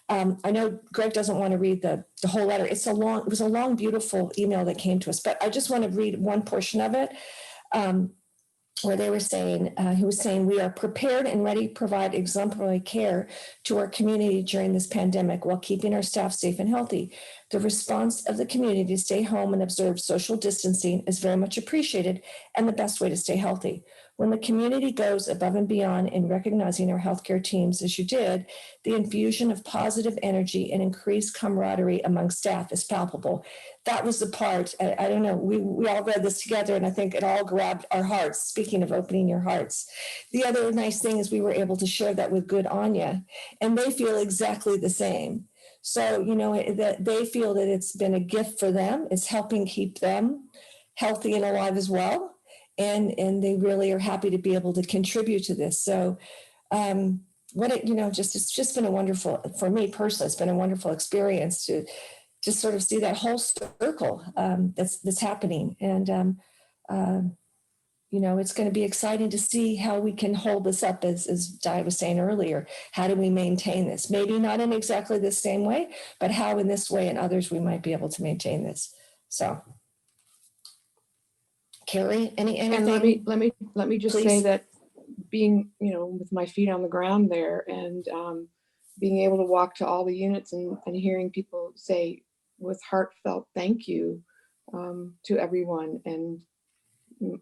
[SPEAKER 7] I know Greg doesn't want to read the whole letter. It was a long, beautiful email that came to us, but I just want to read one portion of it. Where they were saying, he was saying, we are prepared and ready to provide exemplary care to our community during this pandemic while keeping our staff safe and healthy. The response of the community to stay home and observe social distancing is very much appreciated and the best way to stay healthy. When the community goes above and beyond in recognizing our healthcare teams, as you did, the infusion of positive energy and increased camaraderie among staff is palpable. That was the part, I don't know, we all read this together and I think it all grabbed our hearts, speaking of opening your hearts. The other nice thing is we were able to share that with Good Anya, and they feel exactly the same. So, that they feel that it's been a gift for them. It's helping keep them healthy and alive as well. And they really are happy to be able to contribute to this. So it's just been a wonderful, for me personally, it's been a wonderful experience to just sort of see that whole circle that's happening. And, it's going to be exciting to see how we can hold this up, as Di was saying earlier. How do we maintain this? Maybe not in exactly the same way, but how in this way and others we might be able to maintain this. So, Carrie, anything?
[SPEAKER 6] And let me just say
[SPEAKER 7] Please.
[SPEAKER 6] that being, with my feet on the ground there and being able to walk to all the units and hearing people say with heartfelt thank you to everyone. And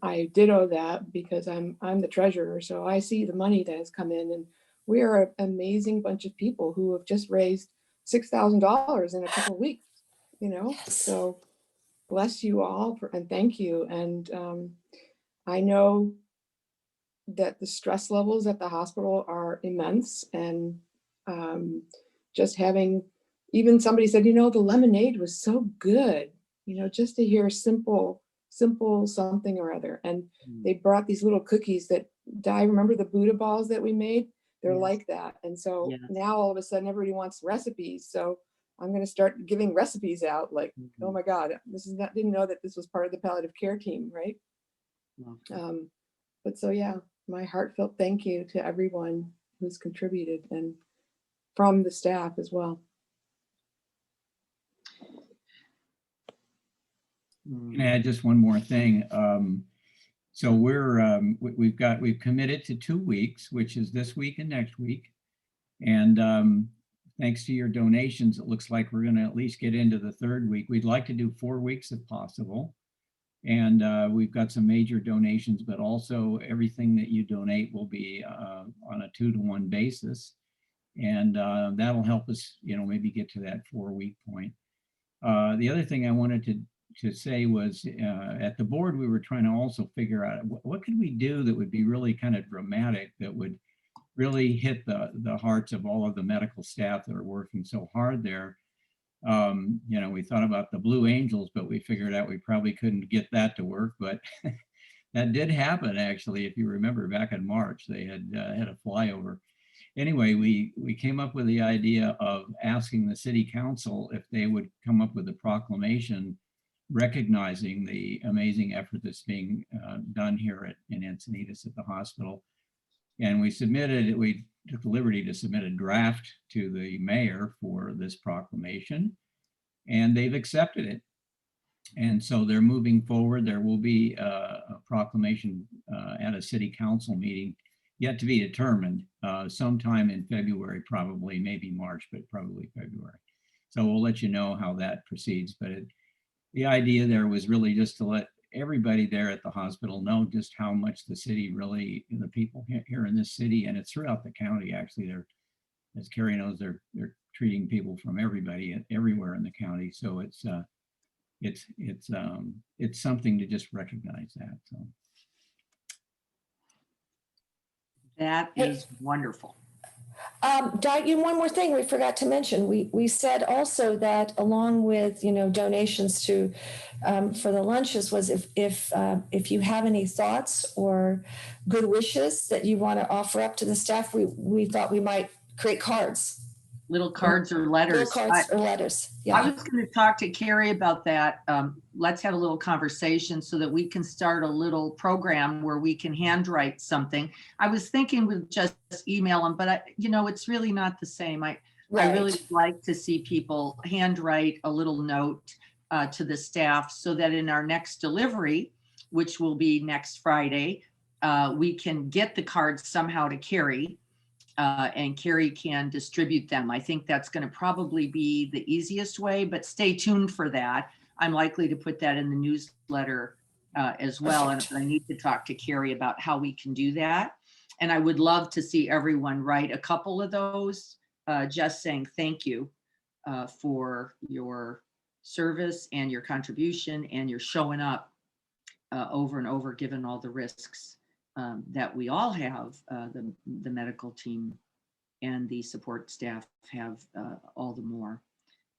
[SPEAKER 6] I ditto that because I'm the treasurer, so I see the money that has come in, and we are an amazing bunch of people who have just raised $6,000 in a couple of weeks.
[SPEAKER 7] Yes.
[SPEAKER 6] So bless you all and thank you. And I know that the stress levels at the hospital are immense, and just having, even somebody said, the lemonade was so good, just to hear simple something or other. And they brought these little cookies that, Di, remember the Buddha balls that we made? They're
[SPEAKER 1] Yes.
[SPEAKER 6] like that. And so
[SPEAKER 1] Yes.
[SPEAKER 6] now all of a sudden everybody wants recipes. So I'm going to start giving recipes out, like, oh my God, didn't know that this was part of the palliative care team, right? But so, yeah, my heartfelt thank you to everyone who's contributed, and from the staff as well.
[SPEAKER 8] Can I add just one more thing? So we've committed to 2 weeks, which is this week and next week. And thanks to your donations, it looks like we're going to at least get into the 3rd week. We'd like to do 4 weeks if possible. And we've got some major donations, but also everything that you donate will be on a 2-to-1 basis. And that'll help us, maybe get to that 4-week point. The other thing I wanted to say was at the board, we were trying to also figure out what could we do that would be really kind of dramatic, that would really hit the hearts of all of the medical staff that are working so hard there. We thought about the Blue Angels, but we figured out we probably couldn't get that to work, but that did happen actually. If you remember back in March, they had a flyover. Anyway, we came up with the idea of asking the city council if they would come up with a proclamation recognizing the amazing effort that's being done here in Encinitas at the hospital. And we submitted it. We took the liberty to submit a draft to the mayor for this proclamation, and they've accepted it. And so they're moving forward. There will be a proclamation at a city council meeting, yet to be determined, sometime in February, probably, maybe March, but probably February. So we'll let you know how that proceeds. But the idea there was really just to let everybody there at the hospital know just how much the city really, the people here in this city, and it's throughout the county, actually, they're, as Carrie knows, they're treating people from everybody everywhere in the county. So it's something to just recognize that. So
[SPEAKER 1] That is wonderful.
[SPEAKER 7] Diane, one more thing we forgot to mention. We said also that along with, you know, donations to for the lunches was if you have any thoughts or good wishes that you want to offer up to the staff, we thought we might create cards.
[SPEAKER 1] Little cards or letters.
[SPEAKER 7] Little cards or letters. Yeah.
[SPEAKER 1] I was going to talk to Carrie about that. Let's have a little conversation so that we can start a little program where we can handwrite something. I was thinking we'd just email them, but it's really not the same. I really would like to see people handwrite a little note to the staff so that in our next delivery, which will be next Friday, we can get the cards somehow to Carrie. And Carrie can distribute them. I think that's going to probably be the easiest way, but stay tuned for that. I'm likely to put that in the newsletter as well. And I need to talk to Carrie about how we can do that. And I would love to see everyone write a couple of those, just saying thank you for your service and your contribution and your showing up over and over, given all the risks that we all have, the medical team and the support staff have all the more.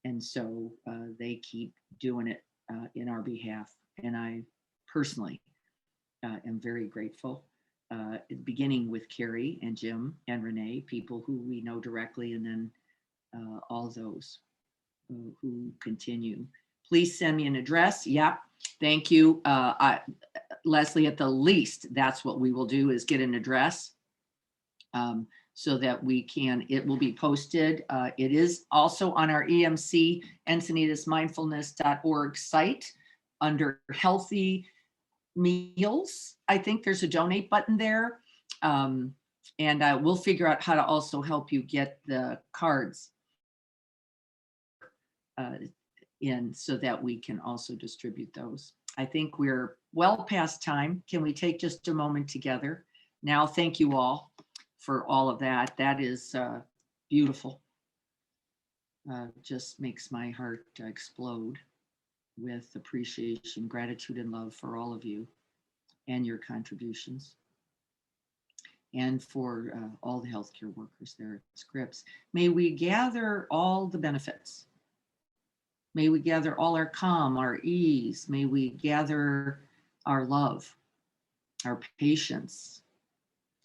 [SPEAKER 1] And so they keep doing it in our behalf. And I personally am very grateful, beginning with Carrie and Jim and Renee, people who we know directly, and then all those who continue. Please send me an address. Yep. Thank you. Leslie, at the least, that's what we will do, is get an address so that it will be posted. It is also on our EMC encinitasmindfulness.org site under healthy meals. I think there's a donate button there. And we'll figure out how to also help you get the cards in so that we can also distribute those. I think we're well past time. Can we take just a moment together? Now, thank you all for all of that. That is beautiful. Just makes my heart explode with appreciation, gratitude, and love for all of you and your contributions. And for all the healthcare workers there at Scripps. May we gather all the benefits. May we gather all our calm, our ease. May we gather our love, our patience.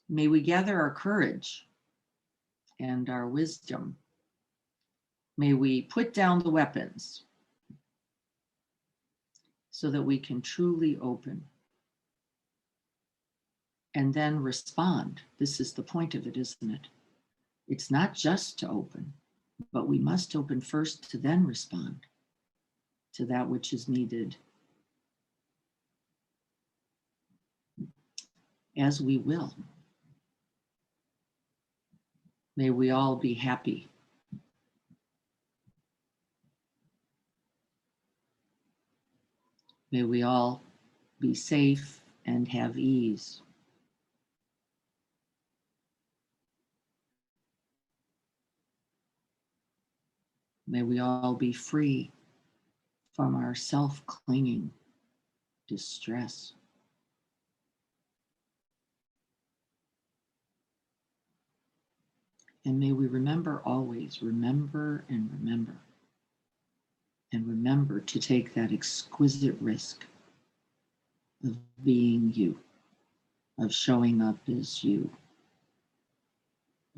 [SPEAKER 1] May we gather our courage and our wisdom. May we put down the weapons so that we can truly open and then respond. This is the point of it, isn't it? It's not just to open, but we must open first to then respond to that which is needed, as we will. May we all be happy. May we all be safe and have ease. May we all be free from our self-clinging distress. And may we remember always, remember and remember to take that exquisite risk of being you, of showing up as you,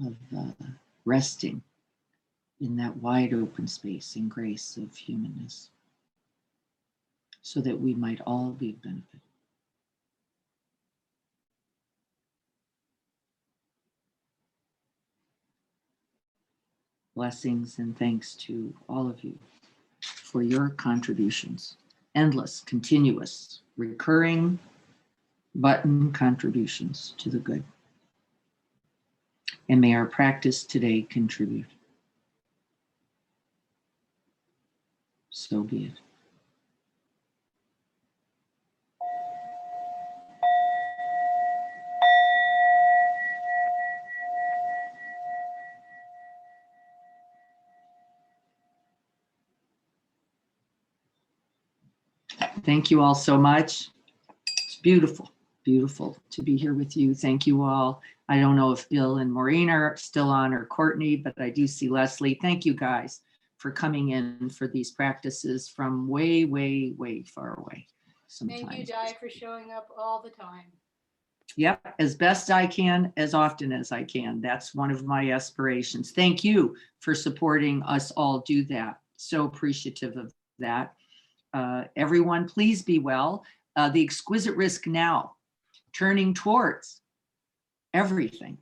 [SPEAKER 1] of resting in that wide open space and grace of humanness, so that we might all be benefited. Blessings and thanks to all of you for your contributions. Endless, continuous, recurring button contributions to the good. And may our practice today contribute. So be it. Thank you all so much. It's beautiful, beautiful to be here with you. Thank you all. I don't know if Bill and Maureen are still on, or Courtney, but I do see Leslie. Thank you guys for coming in for these practices from way, way, way far away. Sometimes.
[SPEAKER 9] Thank you, Di, for showing up all the time.
[SPEAKER 1] Yep, as best I can, as often as I can. That's one of my aspirations. Thank you for supporting us all do that. So appreciative of that. Everyone, please be well. The exquisite risk now, turning towards everything,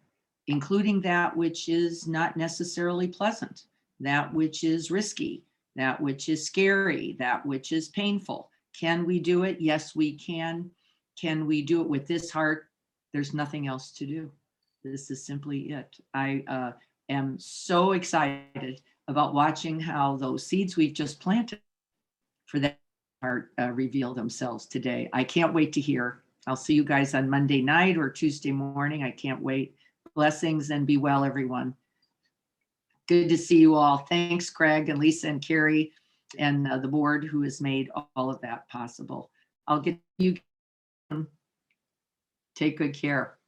[SPEAKER 1] including that which is not necessarily pleasant, that which is risky, that which is scary, that which is painful. Can we do it? Yes, we can. Can we do it with this heart? There's nothing else to do. This is simply it. I am so excited about watching how those seeds we've just planted for that heart reveal themselves today. I can't wait to hear. I'll see you guys on Monday night or Tuesday morning. I can't wait. Blessings and be well, everyone. Good to see you all. Thanks, Craig and Lisa and Carrie and the board who has made all of that possible. I'll get you. Take good care.